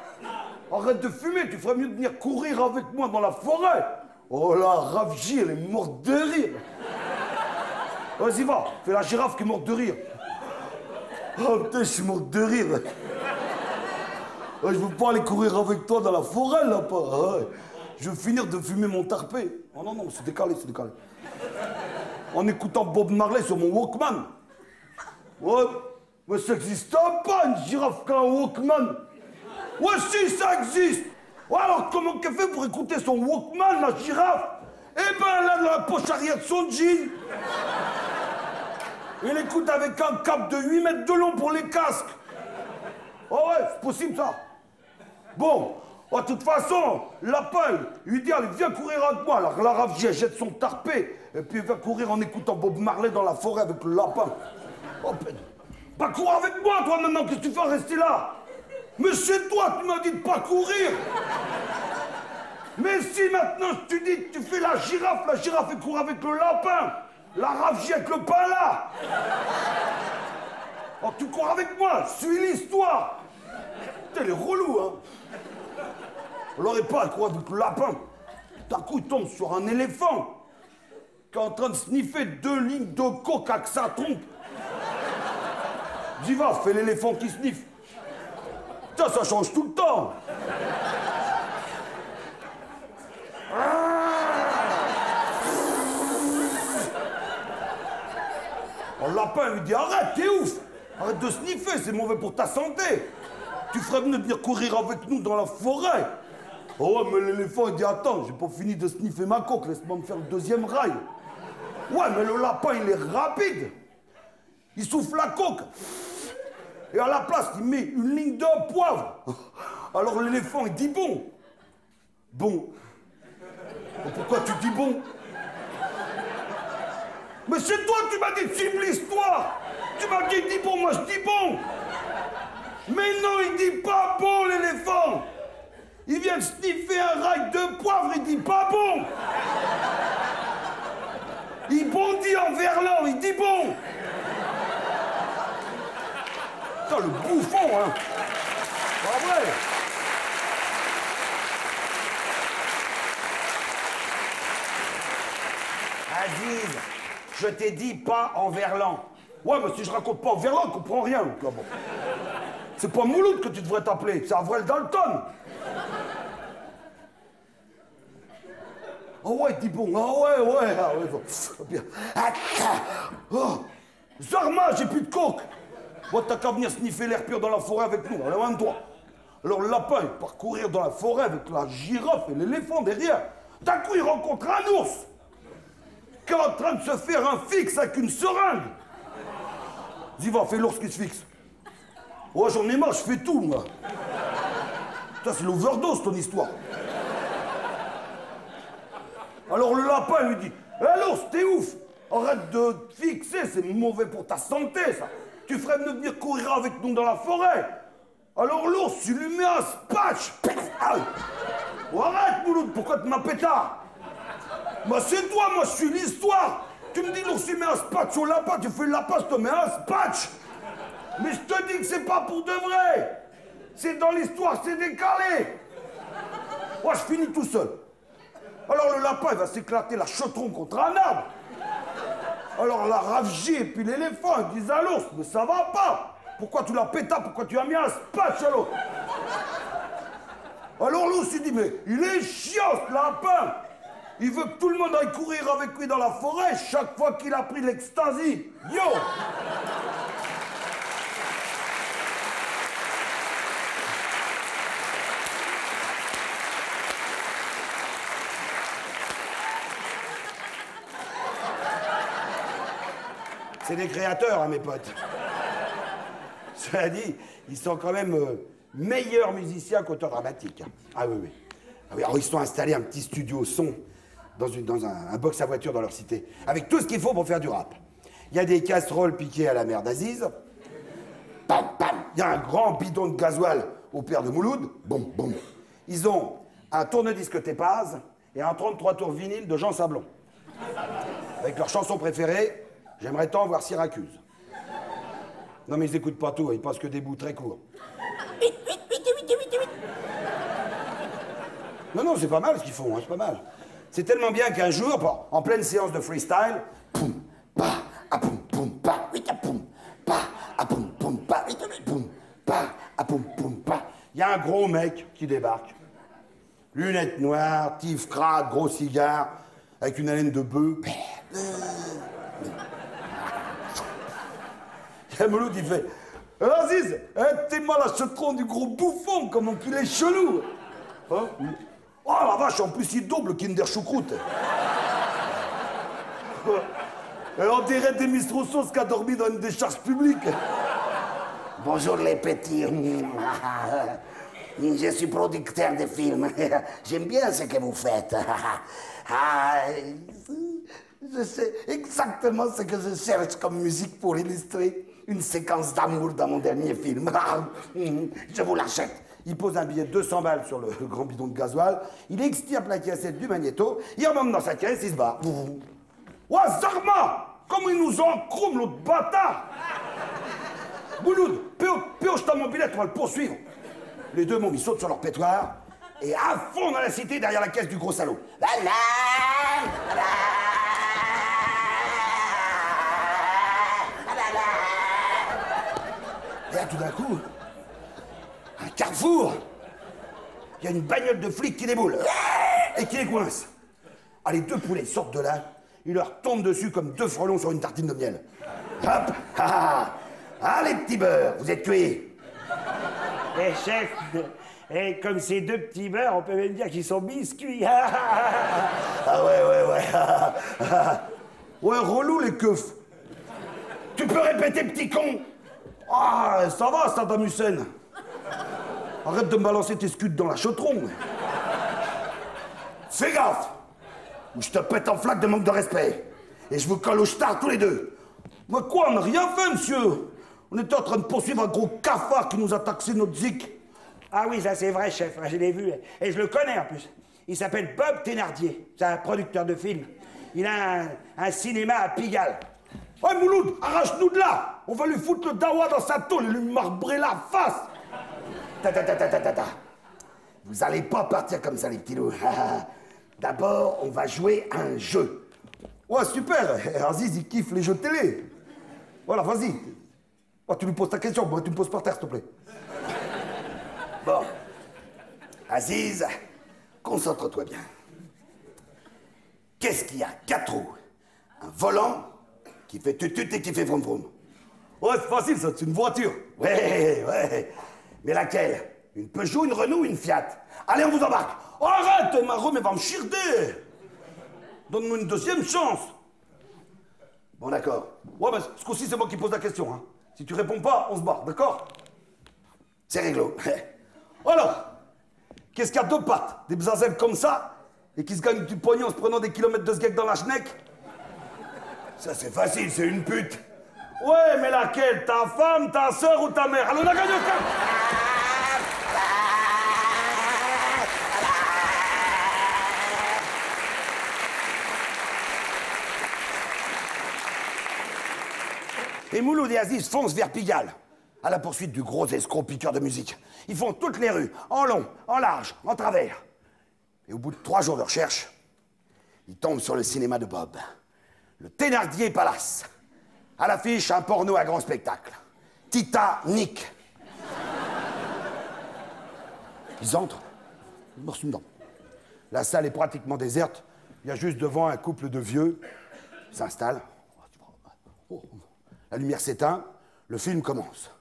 Arrête de fumer, tu ferais mieux de venir courir avec moi dans la forêt! » Oh la rafgie, elle est morte de rire! Vas-y, va, fais la girafe qui est morte de rire! Oh putain, je suis morte de rire! Je veux pas aller courir avec toi dans la forêt, là-bas! Je veux finir de fumer mon tarpé! Oh non, c'est décalé. En écoutant Bob Marley sur mon Walkman! Ouais, mais ça n'existe pas, une girafe qu'un Walkman! Ouais, si, ça existe! Ouais, alors comment qu'elle fait pour écouter son Walkman, la girafe? Eh ben, elle a dans la poche arrière de son jean! Il écoute avec un câble de 8 mètres de long pour les casques! Oh ouais, c'est possible, ça! Bon, de toute façon, lapin, il lui dit, allez, viens courir avec moi. Alors la rafgie, elle jette son tarpé, et puis il va courir en écoutant Bob Marley dans la forêt avec le lapin. Oh, putain. Pas courir avec moi, toi, maintenant, qu'est-ce que tu fais rester là? Mais c'est toi, tu m'as dit de pas courir. Mais si maintenant je te dis que tu fais la girafe elle court avec le lapin. La rafgie avec le pain là. Oh, tu cours avec moi, suis l'histoire. Putain, elle est relou, hein. On l'aurait pas, elle court avec le lapin. D'un coup, il tombe sur un éléphant qui est en train de sniffer 2 lignes de coke avec sa trompe. Dis va, fais l'éléphant qui sniffe. Putain, ça change tout le temps. Le lapin lui dit arrête, t'es ouf. Arrête de sniffer, c'est mauvais pour ta santé. Tu ferais mieux de venir courir avec nous dans la forêt. Oh ouais, mais l'éléphant il dit attends, j'ai pas fini de sniffer ma coque, laisse-moi me faire le 2e rail. Ouais, mais le lapin il est rapide. Il souffle la coque. Et à la place, il met une ligne de poivre. Alors l'éléphant il dit bon. Bon. Mais pourquoi tu dis bon? Mais c'est toi qui m'as dit de suivre l'histoire. Tu m'as dit dis bon, moi je dis bon. Mais non, il dit pas bon l'éléphant. Il vient de sniffer un rail de poivre, il dit pas bon. Il bondit en verlan, il dit bon. Putain, le bouffon, hein. Pas vrai. Aziz, je t'ai dit pas en verlan. Ouais, mais si je raconte pas en verlan, on comprend rien. Donc, là, bon. C'est pas Mouloud que tu devrais t'appeler, c'est Avril Dalton. Oh ouais, dis bon, ah ouais, bon. Bien. Oh. Zarma, j'ai plus de coke. Bon, t'as qu'à venir sniffer l'air pur dans la forêt avec nous, loin de toi. Alors le lapin, il part courir dans la forêt avec la girafe et l'éléphant derrière. D'un coup, il rencontre un ours qui est en train de se faire un fixe avec une seringue. Dis va, fais l'ours qui se fixe. Ouais, j'en ai marre, je fais tout, moi. Putain, c'est l'overdose, ton histoire. Alors le lapin lui dit hé l'ours, t'es ouf. Arrête de te fixer, c'est mauvais pour ta santé, ça. Tu ferais mieux venir courir avec nous dans la forêt. Alors l'ours, tu lui mets un spatch. Oh, arrête, Mouloud, pourquoi tu m'as pétard? Moi, c'est toi, moi, je suis l'histoire. Tu me dis l'ours, tu mets un spatch au lapin, tu fais le lapin, je te mets un spatch. Mais je te dis que c'est pas pour de vrai. C'est dans l'histoire, c'est décalé. Moi, je finis tout seul. Alors le lapin, il va s'éclater la chetron contre un arbre. Alors la rafgie et puis l'éléphant, ils disent à l'ours, mais ça va pas. Pourquoi tu l'as pété? Pourquoi tu as mis un spatch à l'autre? Alors l'ours, il dit, mais il est chiant, ce lapin. Il veut que tout le monde aille courir avec lui dans la forêt chaque fois qu'il a pris l'ecstasy. Yo! C'est des créateurs, hein, mes potes. Cela dit, ils sont quand même meilleurs musiciens qu'auteurs dramatiques. Hein. Ah oui, oui. Ah oui. Alors, ils sont installés un petit studio son dans un box à voiture dans leur cité, avec tout ce qu'il faut pour faire du rap. Il y a des casseroles piquées à la mère d'Aziz. Pam, pam. Il y a un grand bidon de gasoil au père de Mouloud. Boum, boum. Ils ont un tourne-disque Tépaz et un 33 tours vinyle de Jean Sablon. Avec leur chanson préférée, j'aimerais tant voir Syracuse. Non mais ils écoutent pas tout, ils passent que des bouts très courts. Non, c'est pas mal ce qu'ils font, hein, c'est pas mal. C'est tellement bien qu'un jour, en pleine séance de freestyle, poum, pa, a poum, poum, pa, wita poum, pa, a poum, poum, pa, wita poum, pa, a poum, poum, pa. Il y a un gros mec qui débarque. Lunettes noires, tif crade, gros cigare, avec une haleine de bœuf. Et Mouloud, il fait Aziz, t'es mal à ce tronc du gros bouffon, comment qu'il est chelou. Hein? Oh la vache, en plus il double Kinder Choucroute. Et on dirait Demis Rousseau qui a dormi dans une décharge publique. Bonjour les petits. Je suis producteur de films. J'aime bien ce que vous faites. Je sais exactement ce que je cherche comme musique pour illustrer. une séquence d'amour dans mon dernier film. Je vous l'achète. Il pose un billet de 200 balles sur le grand bidon de gasoil, il extirpe la cassette du magnéto, il remonte dans sa caisse, il se bat. Ouah, Zarma! Comment ils nous ont encroume, l'autre bâtard! Bouloud, pioche dans mon billet, on va le poursuivre. Les deux mômes, ils sautent sur leur pétoire et à fond dans la cité derrière la caisse du gros salaud. Et là, tout d'un coup, un carrefour, il y a une bagnole de flics qui déboule et qui les coince. Ah, les deux poulets sortent de là, ils leur tombent dessus comme deux frelons sur une tartine de miel. Hop, ah, les petits beurs, vous êtes cuits. Eh, chef, et comme ces deux petits beurres, on peut même dire qu'ils sont biscuits. Ah ouais. Ouais, relou les keufs. Tu peux répéter, petit con? Ah, ça va, Saddam Hussein. Arrête de me balancer tes scuds dans la chaudron. Fais gaffe, ou je te pète en flaque de manque de respect. Et je vous colle au star tous les deux. Mais quoi, on n'a rien fait, monsieur. On était en train de poursuivre un gros cafard qui nous a taxé notre zik. Ah oui, ça c'est vrai, chef, je l'ai vu. Et je le connais en plus. Il s'appelle Bob Thénardier. C'est un producteur de films. Il a un cinéma à Pigalle. Ouais, Mouloud, arrache-nous de là. On va lui foutre le dawa dans sa tôle et lui marbrer la face. Ta. Vous allez pas partir comme ça, les petits loups. D'abord, on va jouer à un jeu. Ouais, super. Aziz, il kiffe les jeux de télé. Voilà, vas-y. Oh, tu lui poses ta question, moi tu me poses par terre, s'il te plaît. Bon. Aziz, concentre-toi bien. Qu'est-ce qu'il y a? 4 roues. Un volant qui fait tutut et qui fait vroom vroom. Ouais, c'est facile, ça, c'est une voiture. Ouais. Mais laquelle? Une Peugeot, une Renault, une Fiat? Allez, on vous embarque. Oh, arrête, ma Rome, elle va me chirder. Donne-nous une deuxième chance. Bon, d'accord. Ouais, mais ce coup-ci, c'est moi qui pose la question, hein. Si tu réponds pas, on se barre, d'accord? C'est réglo. Alors, qu'est-ce qu'il y a 2 pattes, des bzazelles comme ça, et qui se gagnent du pognon en se prenant des kilomètres de sgeg dans la schneck? Ça, c'est facile, c'est une pute. Ouais, mais laquelle? Ta femme, ta sœur ou ta mère? Alors, on a gagné aucun. Et Mouloud et Aziz foncent vers Pigalle, à la poursuite du gros escroc piqueur de musique. Ils font toutes les rues, en long, en large, en travers. Et au bout de 3 jours de recherche, ils tombent sur le cinéma de Bob. Le Thénardier Palace. À l'affiche, un porno à grand spectacle. Titanic. Ils entrent, ils morcent une dent. La salle est pratiquement déserte. Il y a juste devant un couple de vieux. Ils s'installent. La lumière s'éteint, le film commence.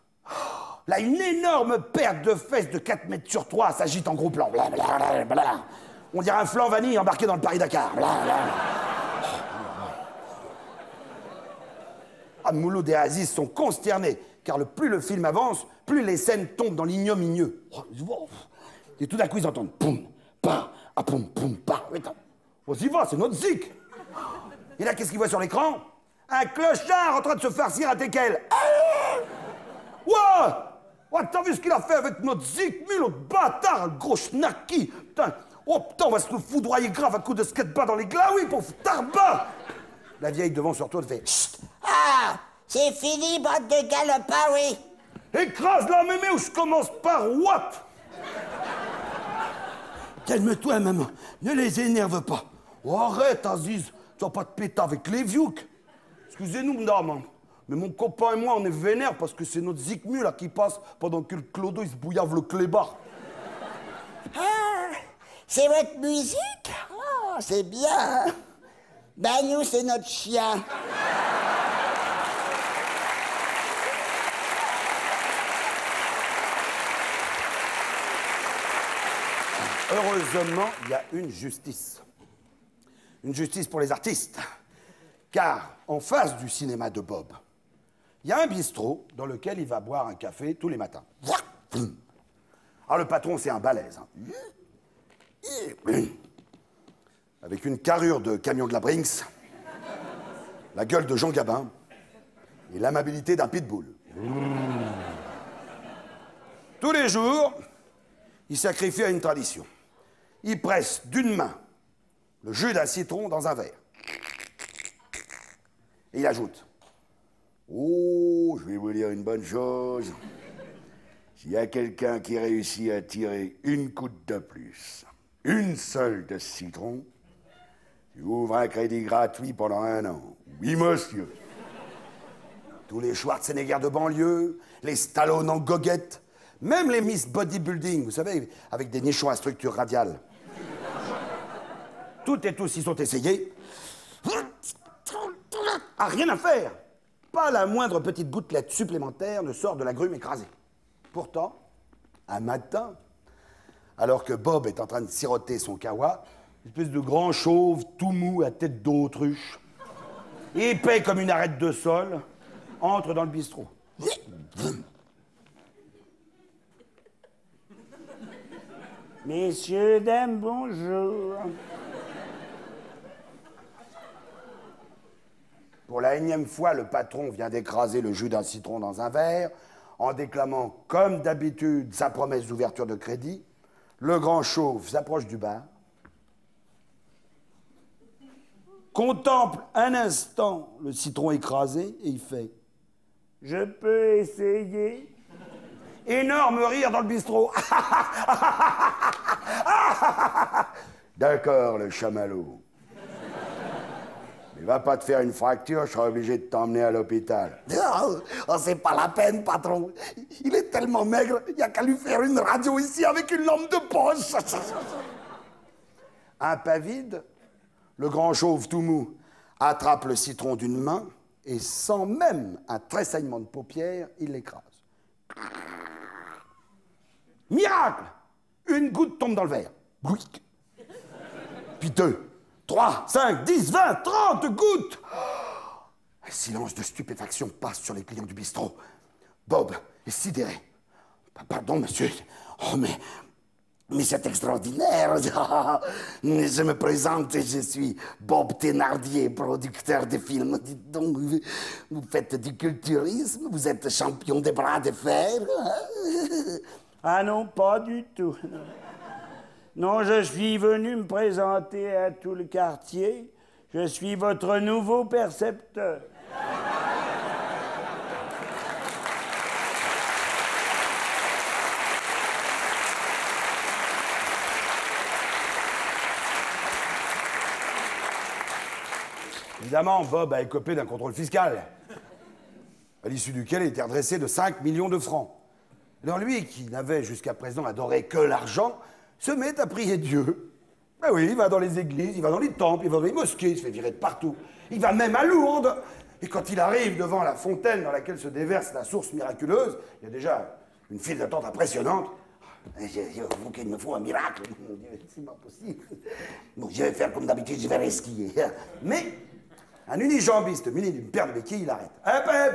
Là, une énorme paire de fesses de 4 mètres sur 3 s'agite en gros plan. Blablabla. On dirait un flan vanille embarqué dans le Paris-Dakar. Ah, Mouloud et Aziz sont consternés, car plus le film avance, plus les scènes tombent dans l'ignominieux. Et tout d'un coup, ils entendent poum, pa, ah, poum, pa. On s'y va, c'est notre zik. Et là, qu'est-ce qu'ils voient sur l'écran? Un clochard en train de se farcir à teckel. Ouais, t'as vu ce qu'il a fait avec notre zik, l'autre bâtard, un gros schnaki. Putain, putain, on va se le foudroyer grave à coup de skateboard dans les glaouis, pauvre tarbat. La vieille devant sur toi, elle fait chut. Ah, c'est fini, bande de galopins, oui. Écrase la mémé ou je commence par what? Calme-toi, maman, ne les énerve pas. Oh, arrête, Aziz, tu vas pas te péter avec les viouks. Excusez-nous, madame, mais mon copain et moi, on est vénères parce que c'est notre zikmu là qui passe pendant que le clodo il se bouillave le clébard. Ah, c'est votre musique? Oh, c'est bien. Ben, nous, c'est notre chien. Heureusement, il y a une justice. Une justice pour les artistes. Car en face du cinéma de Bob, il y a un bistrot dans lequel il va boire un café tous les matins. Alors le patron, c'est un balèze. Avec une carrure de camion de la Brinks, la gueule de Jean Gabin et l'amabilité d'un pitbull. Tous les jours, il sacrifie à une tradition. Il presse d'une main le jus d'un citron dans un verre. Et il ajoute: oh, je vais vous dire une bonne chose. S'il y a quelqu'un qui réussit à tirer une goutte de plus, une seule de citron, il ouvre un crédit gratuit pendant 1 an. Oui, monsieur. Tous les Schwarzenegger de banlieue, les Stallone en goguette, même les Miss Bodybuilding, vous savez, avec des nichons à structure radiale. Toutes et tous y sont essayés. Ah, rien à faire. Pas la moindre petite gouttelette supplémentaire ne sort de la grume écrasée. Pourtant, un matin, alors que Bob est en train de siroter son kawa, une espèce de grand chauve tout mou à tête d'autruche, épais comme une arête de sol, entre dans le bistrot. Messieurs, dames, bonjour. Pour la énième fois, le patron vient d'écraser le jus d'un citron dans un verre, en déclamant, comme d'habitude, sa promesse d'ouverture de crédit. Le grand chauve s'approche du bar, contemple un instant le citron écrasé et il fait: Je peux essayer? énorme rire dans le bistrot. D'accord, le chamallow. Mais va pas te faire une fracture, je serai obligé de t'emmener à l'hôpital. Oh, c'est pas la peine, patron. Il est tellement maigre, il n'y a qu'à lui faire une radio ici avec une lampe de poche. Un pas vide, le grand chauve tout mou attrape le citron d'une main et sans même un tressaillement de paupières, il l'écrase. Miracle! Une goutte tombe dans le verre. Gouic. Puis 2, 3, 5, 10, 20, 30 gouttes! Un silence de stupéfaction passe sur les clients du bistrot. Bob est sidéré. Pardon, monsieur. Oh, mais c'est extraordinaire. Je me présente, je suis Bob Thénardier, producteur de films. Dites donc, vous faites du culturisme, vous êtes champion des bras de fer. Ah non, pas du tout. Non, je suis venu me présenter à tout le quartier. Je suis votre nouveau percepteur. Évidemment, Bob a écopé d'un contrôle fiscal, à l'issue duquel il était redressé de 5 millions de francs. Alors lui, qui n'avait jusqu'à présent adoré que l'argent, se met à prier Dieu. Ben oui, il va dans les églises, il va dans les temples, il va dans les mosquées, il se fait virer de partout. Il va même à Lourdes. Et quand il arrive devant la fontaine dans laquelle se déverse la source miraculeuse, il y a déjà une file d'attente impressionnante. Il me faut un miracle. C'est pas possible. Bon, je vais faire comme d'habitude, je vais resquiller. Mais un unijambiste muni d'une paire de béquilles, il arrête. Prenez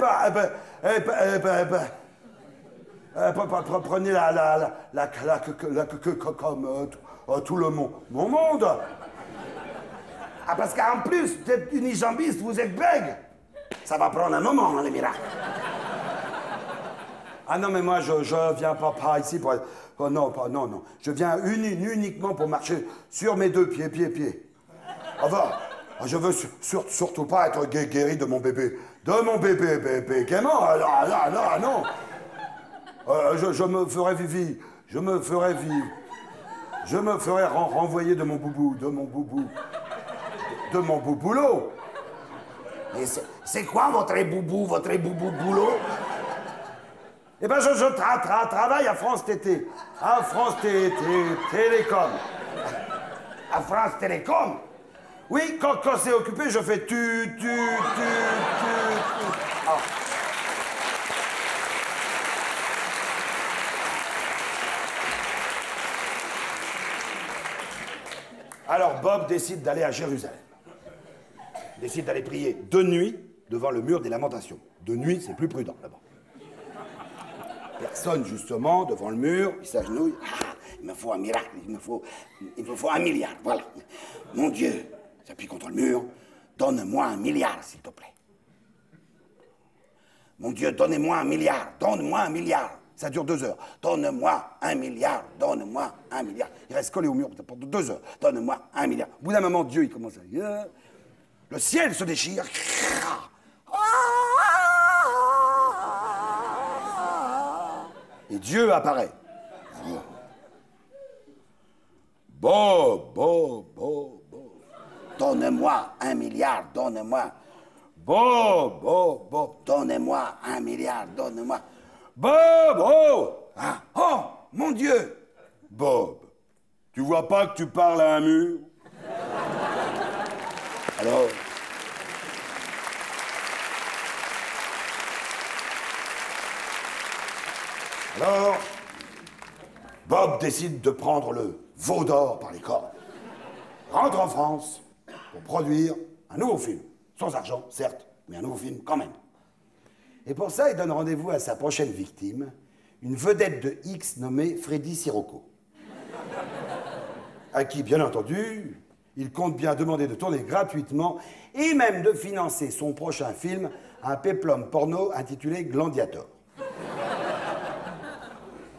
comme tout le monde. Mon monde. Ah, parce qu'en plus d'être unijambiste, vous êtes bègue. Ça va prendre un moment, le miracle. Ah non, mais moi, je viens pas ici pour... Oh, non. Je viens uniquement pour marcher sur mes 2 pieds. Enfin, je veux surtout pas être guéri de mon bébé. De mon bébé qui est mort. Non. Je me ferais vivre. Je me ferais renvoyer de mon bouboulot. Et c'est quoi votre boulot? Eh ben, je travaille à France TT. À France Télécom. À France Télécom? Oui, quand c'est occupé, je fais tu. Ah. Alors Bob décide d'aller à Jérusalem. Il décide d'aller prier de nuit devant le mur des lamentations. De nuit, c'est plus prudent là-bas. Personne, justement, devant le mur, il s'agenouille. Ah, il me faut un miracle, il me faut 1 milliard, voilà. Mon Dieu, s'appuie contre le mur, donne-moi 1 milliard, s'il te plaît. Mon Dieu, donnez-moi 1 milliard, donne-moi 1 milliard. Ça dure 2 heures. Donne-moi 1 milliard, donne-moi 1 milliard. Il reste collé au mur pendant 2 heures. Donne-moi 1 milliard. Au bout d'un moment, Dieu, il commence à dire... Le ciel se déchire. Et Dieu apparaît. Bob, Bob, Bob, Bob. Donne-moi 1 milliard, donne-moi. Bob, Bob, Bob. Donnez-moi 1 milliard, donne-moi. Bob, oh! Ah, oh, mon Dieu! Bob, tu vois pas que tu parles à un mur? Alors, Bob décide de prendre le veau d'or par les cornes, rentre en France pour produire un nouveau film. Sans argent, certes, mais un nouveau film quand même. Et pour ça, il donne rendez-vous à sa prochaine victime, une vedette de X nommée Freddy Sirocco, à qui, bien entendu, il compte bien demander de tourner gratuitement et même de financer son prochain film, un péplum porno intitulé Glandiator.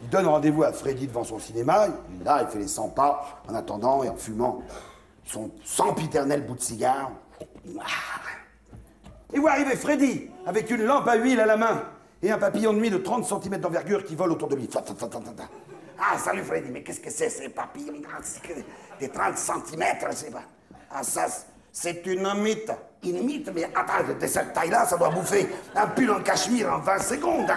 Il donne rendez-vous à Freddy devant son cinéma, là, il fait les 100 pas, en attendant et en fumant son sempiternel bout de cigare. Et voit arriver Freddy, avec une lampe à huile à la main, et un papillon de nuit de 30 cm d'envergure qui vole autour de lui. Ah, salut Freddy, mais qu'est-ce que c'est ces papillons? Des 30 cm, c'est pas... Ah, ça, c'est une mythe. Une mythe? Mais attends, de cette taille-là, ça doit bouffer un pull en cachemire en 20 secondes.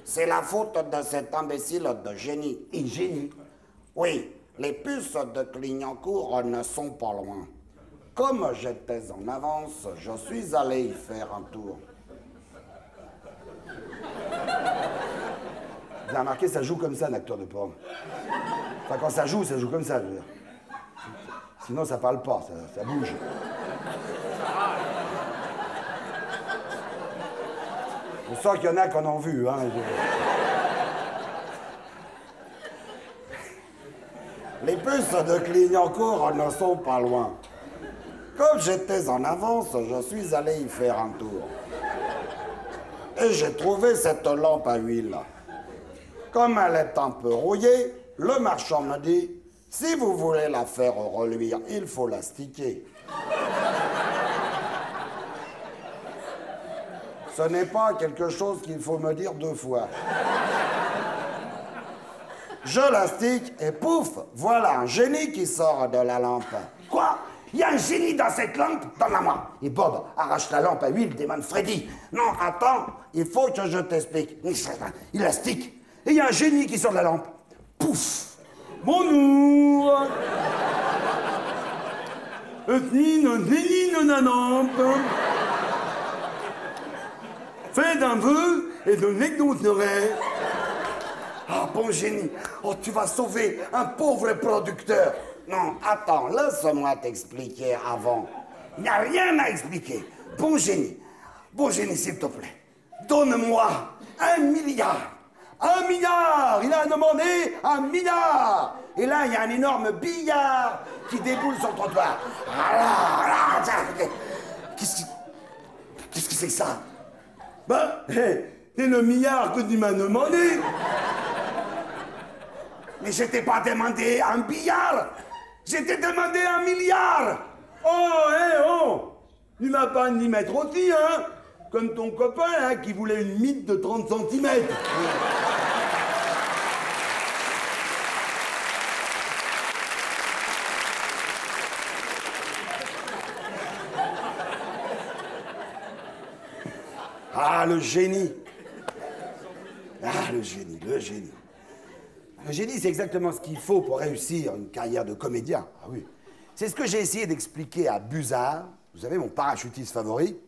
C'est la faute de cet imbécile de génie. Un génie? Oui, les puces de Clignancourt ne sont pas loin. Comme j'étais en avance, je suis allé y faire un tour. Vous avez remarqué, ça joue comme ça, un acteur de porno. Enfin, quand ça joue comme ça, je veux dire. Sinon, ça parle pas, ça bouge. Je sens qu'il y en a qui en ont vu, hein. Les puces de Clignancourt ne sont pas loin. Comme j'étais en avance, je suis allé y faire un tour. Et j'ai trouvé cette lampe à huile. Comme elle est un peu rouillée, le marchand me dit, si vous voulez la faire reluire, il faut la sticker. Ce n'est pas quelque chose qu'il faut me dire 2 fois. Je la stick et pouf, voilà un génie qui sort de la lampe. Quoi? Il y a un génie dans cette lampe? Donne-la-moi. Et Bob arrache la lampe à huile des mains de Freddy. Non, attends, il faut que je t'explique. Il la stick. Et il y a un génie qui sort de la lampe. Pouf! Bonjour! La lampe. Faites un vœu et donnez que nous serait. Ah, bon génie. Oh, tu vas sauver un pauvre producteur. Non, attends, laisse-moi t'expliquer avant. Il n'y a rien à expliquer. Bon génie, s'il te plaît, donne-moi 1 milliard. 1 milliard! Il a demandé 1 milliard! Et là, il y a un énorme billard qui déboule sur le trottoir. Qu'est-ce que c'est que ça? Ben, c'est le milliard que tu m'as demandé. Mais je t'ai pas demandé 1 billard. Je t'ai demandé 1 milliard. Oh! Tu m'as pas ni mettre aussi, hein? Comme ton copain, là, qui voulait une mythe de 30 cm. Ah, le génie! Ah, le génie. Le génie, c'est exactement ce qu'il faut pour réussir une carrière de comédien. Ah oui. C'est ce que j'ai essayé d'expliquer à Buzard, vous savez, mon parachutiste favori,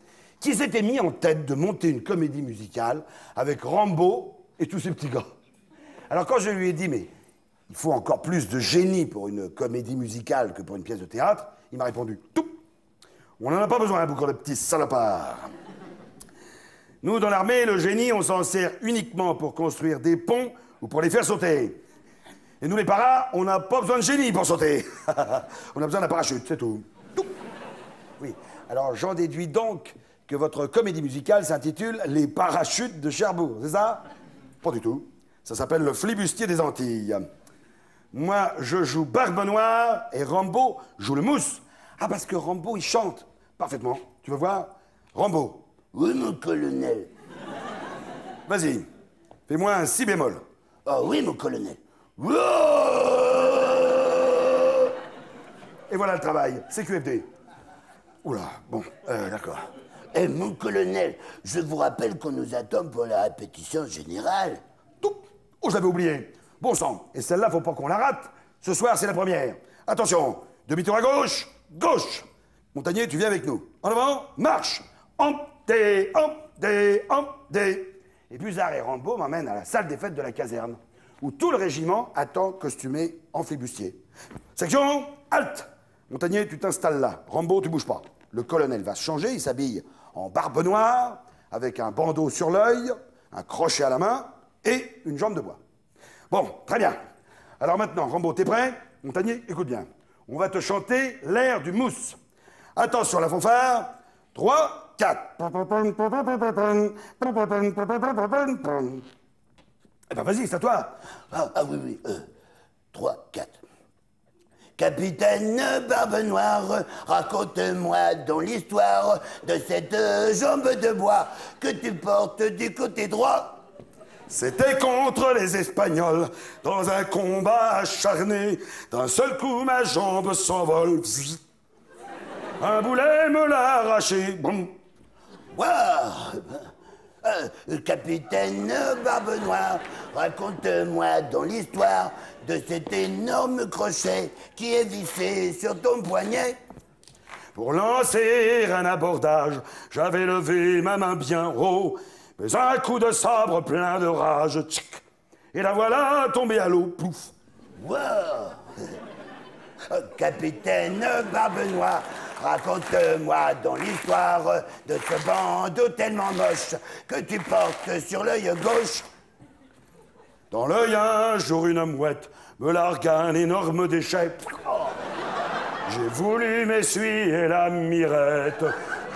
qui s'était mis en tête de monter une comédie musicale avec Rambo et tous ces petits gars. Alors quand je lui ai dit, mais il faut encore plus de génie pour une comédie musicale que pour une pièce de théâtre, il m'a répondu, tout. On n'en a pas besoin, beaucoup de petits salopards. Nous, dans l'armée, le génie, on s'en sert uniquement pour construire des ponts ou pour les faire sauter. Et nous, les paras, on n'a pas besoin de génie pour sauter. On a besoin d'un parachute, c'est tout. Tout. Oui. Alors, j'en déduis donc que votre comédie musicale s'intitule Les Parachutes de Cherbourg, c'est ça? Pas du tout. Ça s'appelle Le Flibustier des Antilles. Moi, je joue Barbe Noire et Rambo joue le mousse. Ah, parce que Rambo, il chante parfaitement. Tu veux voir? Rambo. Oui, mon colonel. Vas-y, fais-moi un si bémol. Ah oui, mon colonel. Et voilà le travail, c'est QFD. Oula, bon, d'accord. Eh, mon colonel, je vous rappelle qu'on nous attend pour la répétition générale. Tout. Oh, je l'avais oublié. Bon sang, et celle-là, faut pas qu'on la rate. Ce soir, c'est la première. Attention, demi-tour à gauche, gauche. Montagnier, tu viens avec nous. En avant, marche. Empté. Et Buzard et Rambo m'emmènent à la salle des fêtes de la caserne, où tout le régiment attend costumé en flibustier. Section, halte. Montagnier, tu t'installes là. Rambo, tu bouges pas. Le colonel va se changer, il s'habille en barbe noire, avec un bandeau sur l'œil, un crochet à la main et une jambe de bois. Bon, très bien. Alors maintenant, Rambo, t'es prêt? Montagnier, écoute bien. On va te chanter l'air du mousse. Attention, la fanfare. 3, 4. Eh ben vas-y, c'est à toi. Ah oui. 3, 4. Capitaine Barbe Noire, raconte-moi donc l'histoire de cette jambe de bois que tu portes du côté droit. C'était contre les Espagnols, dans un combat acharné. D'un seul coup, ma jambe s'envole. Un boulet me l'a arraché. Boum. Waouh! Capitaine Barbe Noire, raconte-moi donc l'histoire de cet énorme crochet qui est vissé sur ton poignet. Pour lancer un abordage, j'avais levé ma main bien haut, mais un coup de sabre plein de rage, tchic, et la voilà tombée à l'eau, pouf. Wow. Capitaine Barbe Noire, raconte-moi donc l'histoire de ce bandeau tellement moche que tu portes sur l'œil gauche. Dans l'œil, un jour, une mouette me largua un énorme déchet. J'ai voulu m'essuyer la mirette,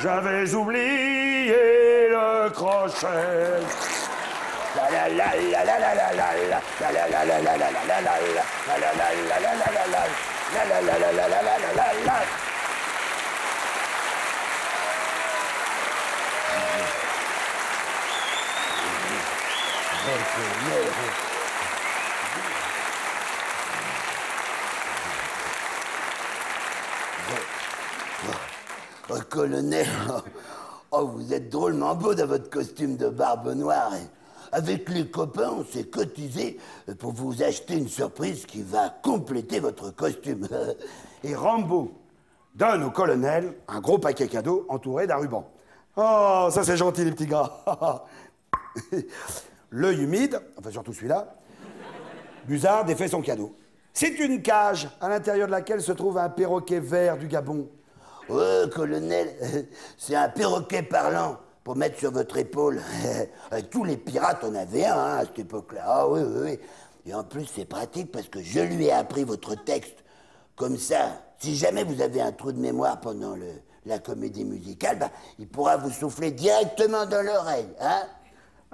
j'avais oublié le crochet. Oh, colonel, oh, vous êtes drôlement beau dans votre costume de Barbe Noire. Avec les copains, on s'est cotisé pour vous acheter une surprise qui va compléter votre costume. Et Rambo donne au colonel un gros paquet cadeau entouré d'un ruban. Oh, ça c'est gentil les petits gars. L'œil humide, enfin surtout celui-là, Buzard défait son cadeau. C'est une cage à l'intérieur de laquelle se trouve un perroquet vert du Gabon. Ouais, colonel, c'est un perroquet parlant pour mettre sur votre épaule. Tous les pirates en avaient un à cette époque-là. Ah oui. Et en plus, c'est pratique parce que je lui ai appris votre texte. Comme ça, si jamais vous avez un trou de mémoire pendant la comédie musicale, bah, il pourra vous souffler directement dans l'oreille, hein?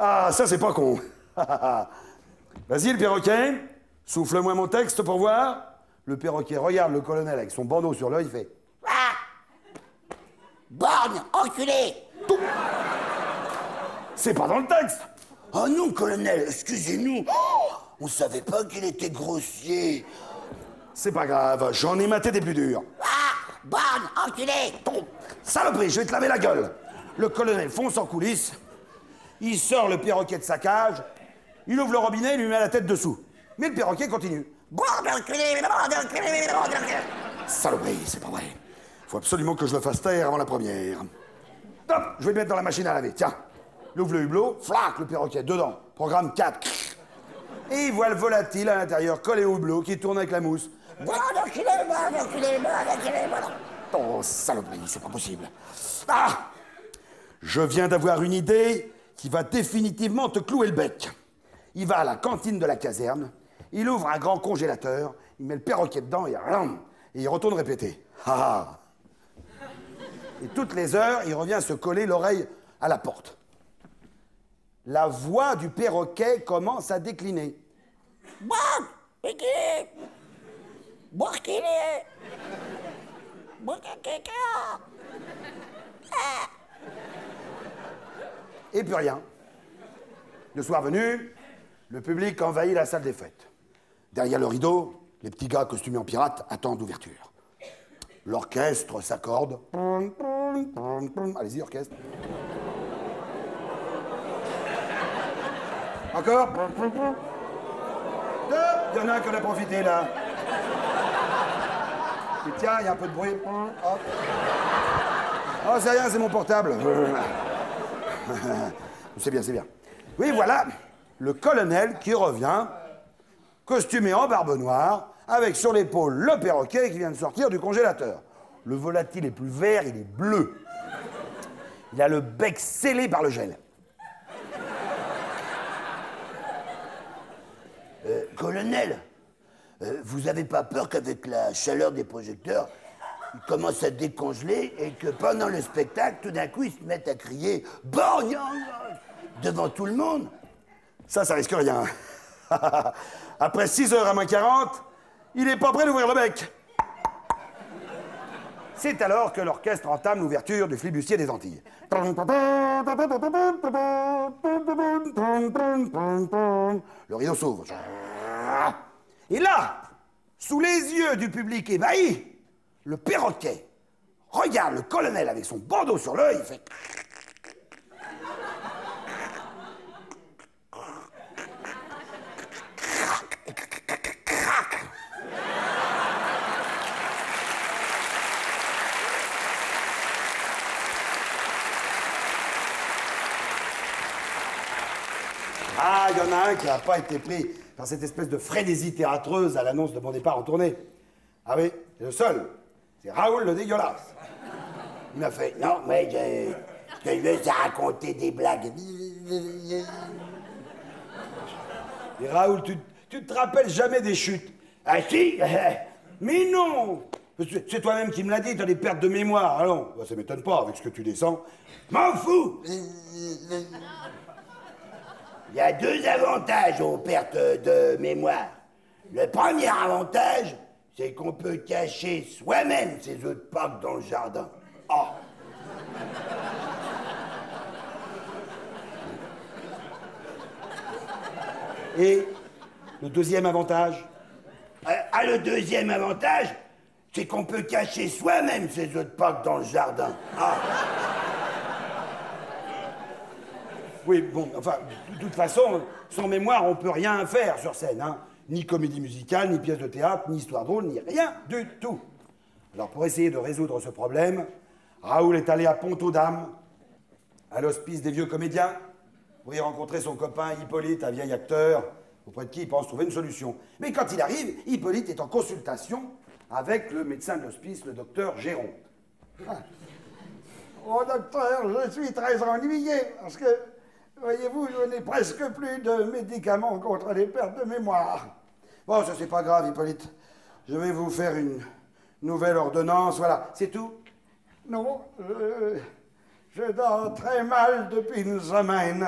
Ah, ça c'est pas con. Vas-y le perroquet, souffle-moi mon texte pour voir. Le perroquet regarde le colonel avec son bandeau sur l'œil, il fait... Ah! Borgne, enculé! C'est pas dans le texte. Oh non, colonel, excusez-nous. Oh, on savait pas qu'il était grossier. C'est pas grave, j'en ai maté des plus durs. Ah! Borgne, enculé! Saloperie, je vais te laver la gueule. Le colonel fonce en coulisses, il sort le perroquet de sa cage, il ouvre le robinet et lui met la tête dessous. Mais le perroquet continue. Borgne, enculé! Borgne, enculé! Borgne, enculé! Saloperie, c'est pas vrai. Faut absolument que je le fasse taire avant la première. Hop, je vais le mettre dans la machine à laver, tiens. Il ouvre le hublot, flac, le perroquet, dedans. Programme 4. Et il voit le volatile à l'intérieur, collé au hublot, qui tourne avec la mousse. Oh, saloperie, c'est pas possible. Ah! Je viens d'avoir une idée qui va définitivement te clouer le bec. Il va à la cantine de la caserne, il ouvre un grand congélateur, il met le perroquet dedans et ram, et il retourne répéter. Ah! Et toutes les heures, il revient se coller l'oreille à la porte. La voix du perroquet commence à décliner. Et plus rien. Le soir venu, le public envahit la salle des fêtes. Derrière le rideau, les petits gars costumés en pirates attendent l'ouverture. L'orchestre s'accorde. Allez-y, orchestre. Encore. Il y en a un qui en a profité, là. Et tiens, il y a un peu de bruit. Hop. Oh, c'est rien, c'est mon portable. C'est bien, c'est bien. Oui, voilà, le colonel qui revient, costumé en barbe noire, avec sur l'épaule le perroquet qui vient de sortir du congélateur. Le volatile est plus vert, il est bleu. Il a le bec scellé par le gel. Colonel, vous avez pas peur qu'avec la chaleur des projecteurs, ils commencent à décongeler et que pendant le spectacle, tout d'un coup, ils se mettent à crier « Borgnang !» devant tout le monde? Ça risque rien. Après 6 heures à moins 40, il est pas prêt d'ouvrir le bec. C'est alors que l'orchestre entame l'ouverture du flibustier des Antilles. Le rideau s'ouvre. Et là, sous les yeux du public ébahi, le perroquet regarde le colonel avec son bandeau sur l'œil, il fait... Ah, il y en a un qui n'a pas été pris par cette espèce de frénésie théâtreuse à l'annonce de mon départ en tournée. Ah oui, c'est le seul. C'est Raoul le dégueulasse. Il m'a fait... Non, mais je veux raconter des blagues. Et Raoul, tu te rappelles jamais des chutes? Ah si? Mais non! C'est toi-même qui me l'as dit, t'as des pertes de mémoire. Allons, bah, ça m'étonne pas avec ce que tu descends. M'en fous! Il y a 2 avantages aux pertes de mémoire. Le premier avantage, c'est qu'on peut cacher soi-même ses œufs de Pâques dans le jardin. Oh! Et le deuxième avantage? Le deuxième avantage, c'est qu'on peut cacher soi-même ses œufs de Pâques dans le jardin. Ah! Oui, bon, enfin, de toute façon, sans mémoire, on peut rien faire sur scène, hein. Ni comédie musicale, ni pièce de théâtre, ni histoire drôle, ni rien du tout. Alors, pour essayer de résoudre ce problème, Raoul est allé à Pont-aux-Dames, à l'hospice des vieux comédiens, pour y rencontrer son copain Hippolyte, un vieil acteur, auprès de qui il pense trouver une solution. Mais quand il arrive, Hippolyte est en consultation avec le médecin de l'hospice, le docteur Géronte. Ah. Oh, docteur, je suis très ennuyé, parce que, voyez-vous, je n'ai presque plus de médicaments contre les pertes de mémoire. Bon, ça c'est pas grave, Hippolyte. Je vais vous faire une nouvelle ordonnance, voilà, c'est tout. Non, je dors très mal depuis une semaine.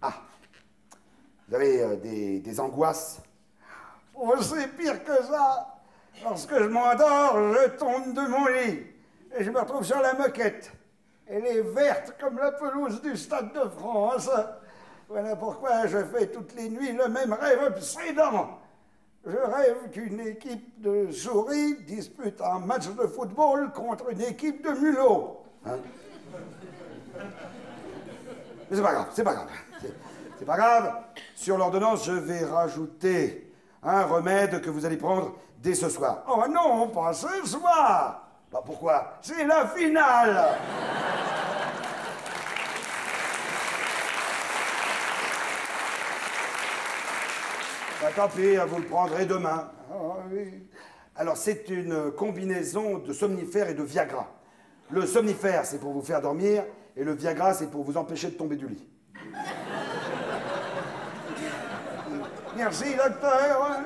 Ah, vous avez des angoisses? Oh, c'est pire que ça. Lorsque je m'endors, je tombe de mon lit et je me retrouve sur la moquette. Elle est verte comme la pelouse du Stade de France. Voilà pourquoi je fais toutes les nuits le même rêve obsédant. Je rêve qu'une équipe de souris dispute un match de football contre une équipe de mulots. Hein? Mais c'est pas grave, c'est pas grave. C'est pas grave. Sur l'ordonnance, je vais rajouter un remède que vous allez prendre dès ce soir. Oh non, pas ce soir. Bah pourquoi? C'est la finale. Bah tant pis, vous le prendrez demain. Oh, oui. Alors c'est une combinaison de somnifères et de Viagra. Le somnifère, c'est pour vous faire dormir, et le Viagra, c'est pour vous empêcher de tomber du lit. Merci, docteur.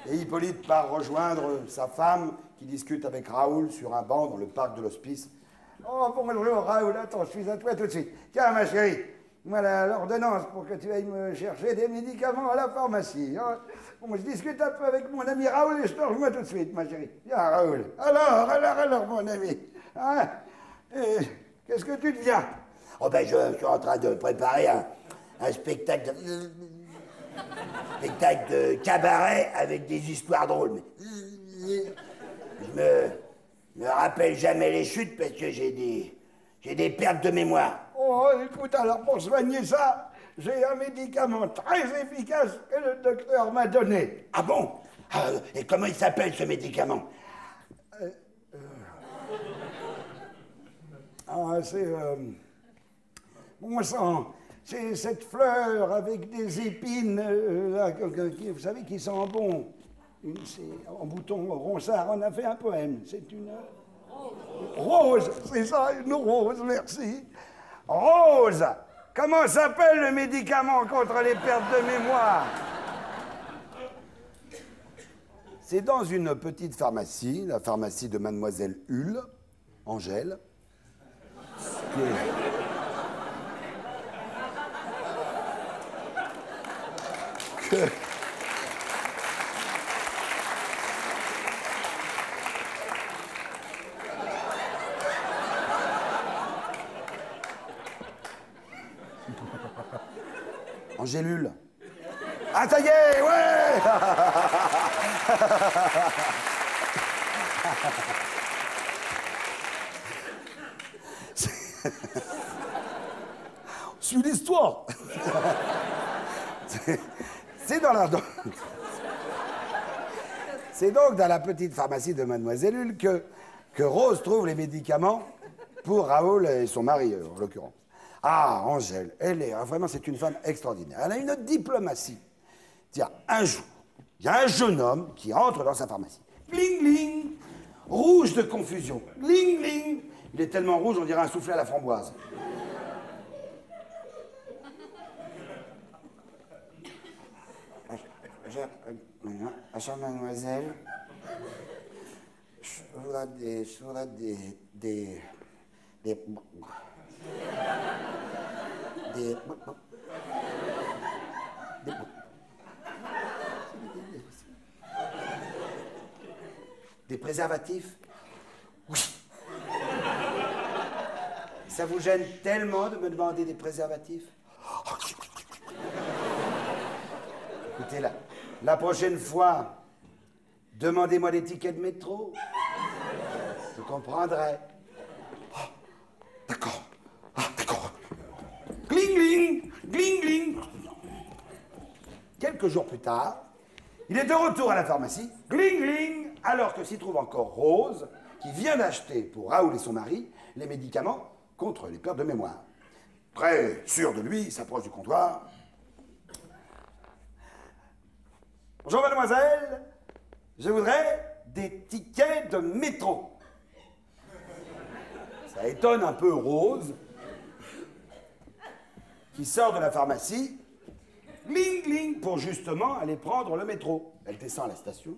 Et Hippolyte part rejoindre sa femme qui discute avec Raoul sur un banc dans le parc de l'hospice Oh, bonjour, Raoul. Attends, je suis à toi tout de suite. Tiens, ma chérie, voilà l'ordonnance pour que tu ailles me chercher des médicaments à la pharmacie. Hein. Bon, je discute un peu avec mon ami Raoul et je te rejoins tout de suite, ma chérie. Viens, Raoul. Alors, mon ami. Hein? Qu'est-ce que tu deviens? Oh ben, je suis en train de préparer un spectacle de cabaret avec des histoires drôles. Mais je me rappelle jamais les chutes parce que j'ai des pertes de mémoire. Oh, écoute, alors pour soigner ça, j'ai un médicament très efficace que le docteur m'a donné. Ah bon? Et comment il s'appelle ce médicament? C'est... bon sang, c'est cette fleur avec des épines, là, vous savez, qui sent bon. C'est en bouton ronsard, on a fait un poème. C'est une... Rose, c'est ça, une rose, merci. Rose, comment s'appelle le médicament contre les pertes de mémoire? C'est dans une petite pharmacie, la pharmacie de Mademoiselle Hull, Angèle. Angélule. Ah, ça y est, ouais. Suis l'histoire. C'est dans la... C'est donc dans la petite pharmacie de Mademoiselle Hull que Rose trouve les médicaments pour Raoul et son mari, en l'occurrence. Ah, Angèle, elle est... Vraiment, c'est une femme extraordinaire. Elle a une diplomatie. Tiens, un jour, il y a un jeune homme qui entre dans sa pharmacie. Gling, gling. Rouge de confusion. Gling, gling. Il est tellement rouge, on dirait un soufflet à la framboise. Bonjour, mademoiselle. Je voudrais des... Des préservatifs? Oui. Ça vous gêne tellement de me demander des préservatifs? Écoutez, la prochaine fois, demandez-moi des tickets de métro. Je comprendrai. Oh, d'accord. Ah, d'accord. Gling, gling, gling, gling. Quelques jours plus tard, il est de retour à la pharmacie, gling, gling, alors que s'y trouve encore Rose, qui vient d'acheter pour Raoul et son mari les médicaments contre les pertes de mémoire. Très sûr de lui, il s'approche du comptoir. Bonjour, mademoiselle. Je voudrais des tickets de métro. Ça étonne un peu Rose, qui sort de la pharmacie, gling, gling, pour justement aller prendre le métro. Elle descend à la station,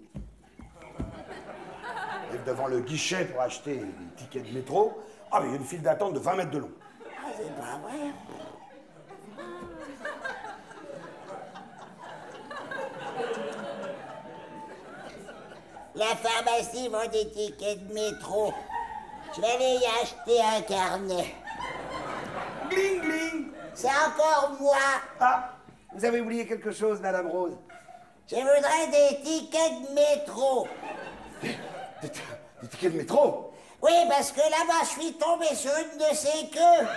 arrive devant le guichet pour acheter des tickets de métro. Ah, mais il y a une file d'attente de 20 mètres de long. Ah, c'est pas vrai. La pharmacie vend des tickets de métro. Je vais aller y acheter un carnet. Gling, gling. C'est encore moi. Ah, vous avez oublié quelque chose, Madame Rose. Je voudrais des tickets de métro. Des tickets de métro? Oui, parce que là-bas, je suis tombé sur une de ces queues.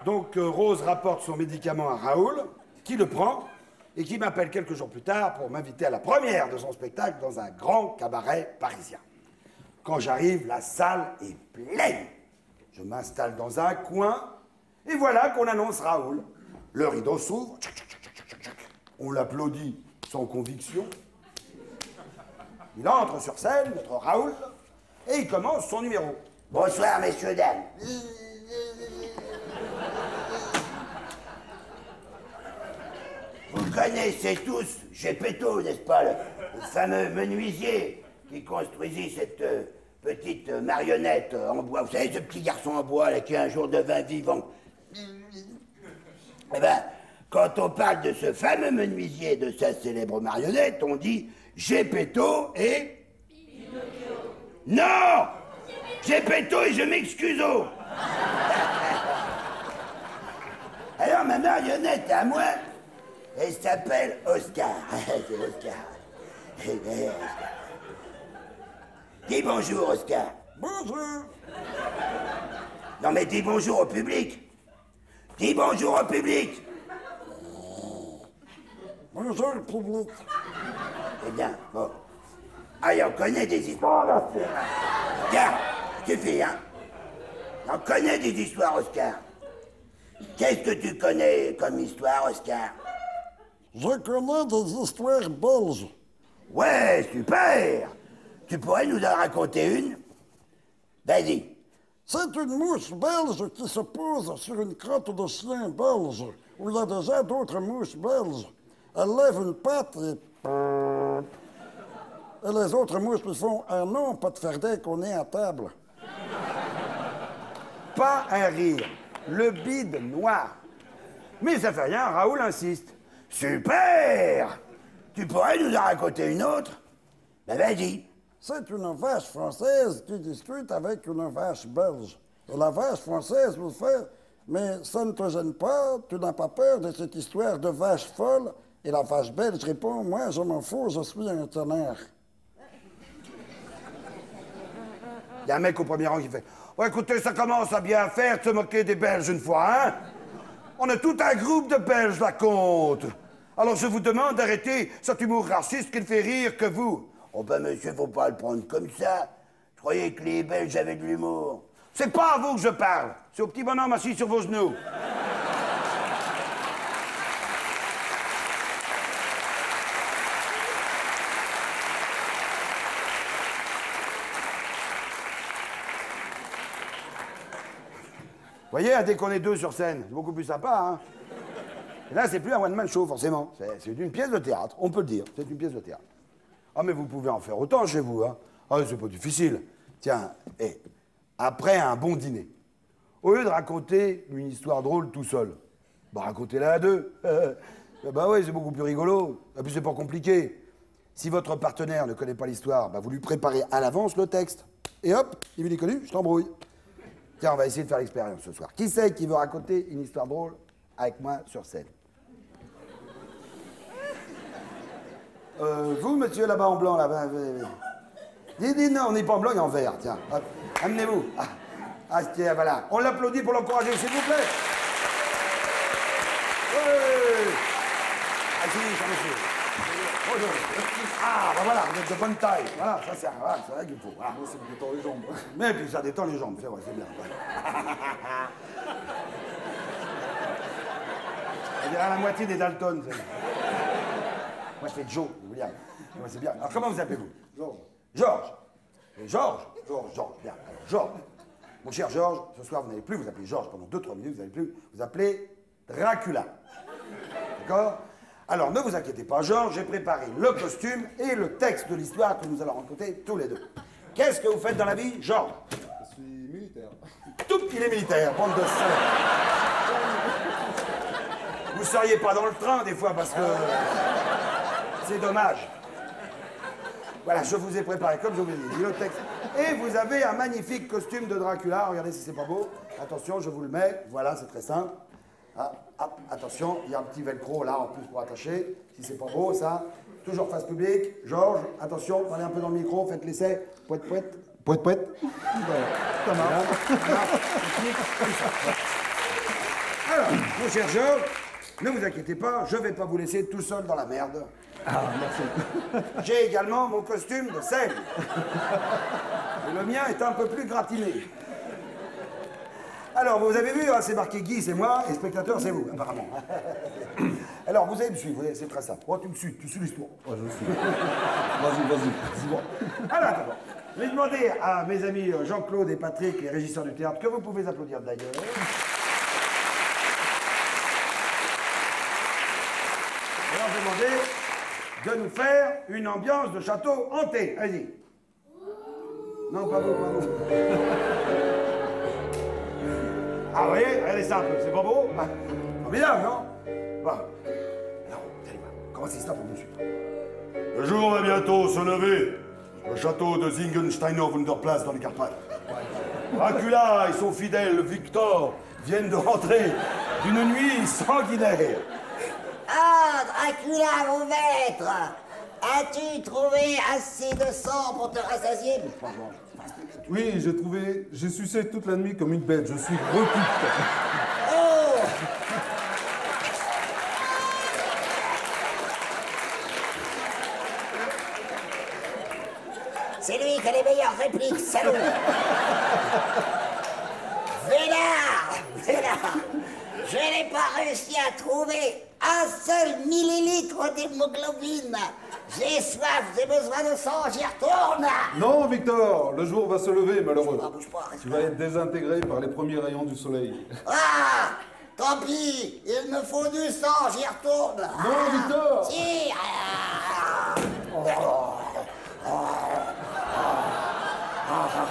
Donc Rose rapporte son médicament à Raoul, qui le prend et qui m'appelle quelques jours plus tard pour m'inviter à la première de son spectacle dans un grand cabaret parisien. Quand j'arrive, la salle est pleine. Je m'installe dans un coin et voilà qu'on annonce Raoul. Le rideau s'ouvre, on l'applaudit sans conviction. Il entre sur scène, notre Raoul, et il commence son numéro. Bonsoir, messieurs, dames. Vous connaissez tous Geppetto, n'est-ce pas, le fameux menuisier qui construisit cette petite marionnette en bois. Vous savez, ce petit garçon en bois là, qui un jour devint vivant. Eh ben, quand on parle de ce fameux menuisier et de sa célèbre marionnette, on dit Geppetto et... Non! Geppetto et je m'excuse. Alors, ma marionnette à moi, elle s'appelle Oscar. C'est Oscar. Dis bonjour, Oscar. Bonjour. Non, mais dis bonjour au public. Dis bonjour au public. Bonjour, le public. Eh bien, bon. Ah, et on connaît des histoires. Tiens, suffit, hein. On connaît des histoires, Oscar. Qu'est-ce que tu connais comme histoire, Oscar? Je connais des histoires belges. Ouais, super. Tu pourrais nous en raconter une? Vas-y. C'est une mouche belge qui se pose sur une crotte de chien belge, où il y a déjà d'autres mouches belges. Elle lève une patte et les autres mouches lui font « Ah non, pas de farder qu'on est à table ». Pas un rire. Le bide noir. Mais ça fait rien, Raoul insiste. Super. Tu pourrais nous en raconter une autre? Ben vas-y. C'est une vache française qui discute avec une vache belge. Et la vache française lui fait « Mais ça ne te gêne pas, tu n'as pas peur de cette histoire de vache folle ?» Et la vache belge répond « Moi, je m'en fous, je suis un tonnerre. » Il y a un mec au premier rang qui fait « Ouais, écoutez, ça commence à bien faire de se moquer des Belges une fois, hein? On a tout un groupe de Belges, là, contre. Alors je vous demande d'arrêter cet humour raciste qui ne fait rire que vous. » Oh ben monsieur, faut pas le prendre comme ça. Je croyais que les Belges avaient de l'humour. C'est pas à vous que je parle, c'est au petit bonhomme assis sur vos genoux. Vous voyez, dès qu'on est deux sur scène, c'est beaucoup plus sympa, hein? Et là, c'est plus un one-man show, forcément. C'est une pièce de théâtre, on peut le dire, c'est une pièce de théâtre. Ah, mais vous pouvez en faire autant chez vous, hein? Ah, c'est pas difficile. Tiens, après un bon dîner, au lieu de raconter une histoire drôle tout seul, bah racontez-la à deux. Bah oui, c'est beaucoup plus rigolo. Et puis c'est pas compliqué. Si votre partenaire ne connaît pas l'histoire, bah vous lui préparez à l'avance le texte. Et hop, il est connu, je t'embrouille. Tiens, on va essayer de faire l'expérience ce soir. Qui c'est qui veut raconter une histoire drôle avec moi sur scène? Vous, monsieur, là-bas en blanc, là-bas. Dis, non, on n'est pas en blanc, il est en vert, tiens. Hop, amenez-vous. Tiens, voilà. On l'applaudit pour l'encourager, s'il vous plaît. Oui. Asseyez, monsieur. Bonjour. Ah, bah voilà, vous êtes de bonne taille. Voilà, ça c'est vrai qu'il faut. Ah. Ça me détend les jambes. Mais puis ça détend les jambes, c'est vrai, c'est bien. On dirait la moitié des Dalton. Moi, je fais Joe, je vous dire. Moi, c'est bien. Alors, comment vous appelez-vous? Georges. Georges. Georges. Bien. Alors, Georges. Mon cher Georges, ce soir, vous n'allez plus vous appeler Georges pendant 2-3 minutes, vous n'allez plus vous appeler Dracula. D'accord? Alors, ne vous inquiétez pas, Georges, j'ai préparé le costume et le texte de l'histoire que nous allons raconter tous les deux. Qu'est-ce que vous faites dans la vie, Georges? Je suis militaire. Tout il est militaire, bande de salauds. Vous seriez pas dans le train, des fois, parce que... c'est dommage. Voilà, je vous ai préparé, comme je vous l'ai dit, le texte. Et vous avez un magnifique costume de Dracula. Regardez si c'est pas beau. Attention, je vous le mets. Voilà, c'est très simple. Ah, hop, attention, il y a un petit velcro là en plus pour attacher. Si c'est pas beau, ça. Toujours face publique. Georges, attention, parlez un peu dans le micro, faites l'essai. Pouette. Voilà. Ça marche. Alors, mon cher Georges, ne vous inquiétez pas, je vais pas vous laisser tout seul dans la merde. Ah, merci. J'ai également mon costume de sel. Et le mien est un peu plus gratiné. Alors, vous avez vu, hein, c'est marqué Guy, c'est moi, et spectateur, c'est vous, apparemment. Alors, vous allez me suivre, c'est très simple. Oh, tu me suis l'histoire. Ouais, je suis. Vas-y. Alors, attends. Je vais demander à mes amis Jean-Claude et Patrick, les régisseurs du théâtre, que vous pouvez applaudir d'ailleurs. Alors, je vais demander de nous faire une ambiance de château hanté. Allez-y. Non, pas vous, pas vous. Ah, vous voyez, elle est simple, c'est pas beau? Formidable, non? Bon. Alors, vous allez voir, commencez ça pour nous suivre. Le jour va bientôt se lever. Le château de Zingensteiner Wunderplatz dans les Carpates. Dracula et son fidèle Victor viennent de rentrer d'une nuit sanguinaire. Ah, Dracula, mon maître! As-tu trouvé assez de sang pour te rassasier? Oui, j'ai sucé toute la nuit comme une bête, je suis repique. Oh! C'est lui qui a les meilleures répliques, salaud! Vénard! Je n'ai pas réussi à trouver un seul millilitre d'hémoglobine. J'ai soif, j'ai besoin de sang, j'y retourne. Non, Victor, le jour va se lever, malheureux. Bouge pas, reste Tu vas être désintégré par les premiers rayons du soleil. Ah! Tant pis, il me faut du sang, j'y retourne. Non, Victor! Si!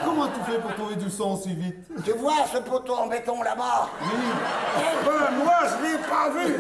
Comment tu fais pour trouver du sang si vite? Tu vois ce poteau en béton là-bas? Oui. Ben, moi, je l'ai pas vu.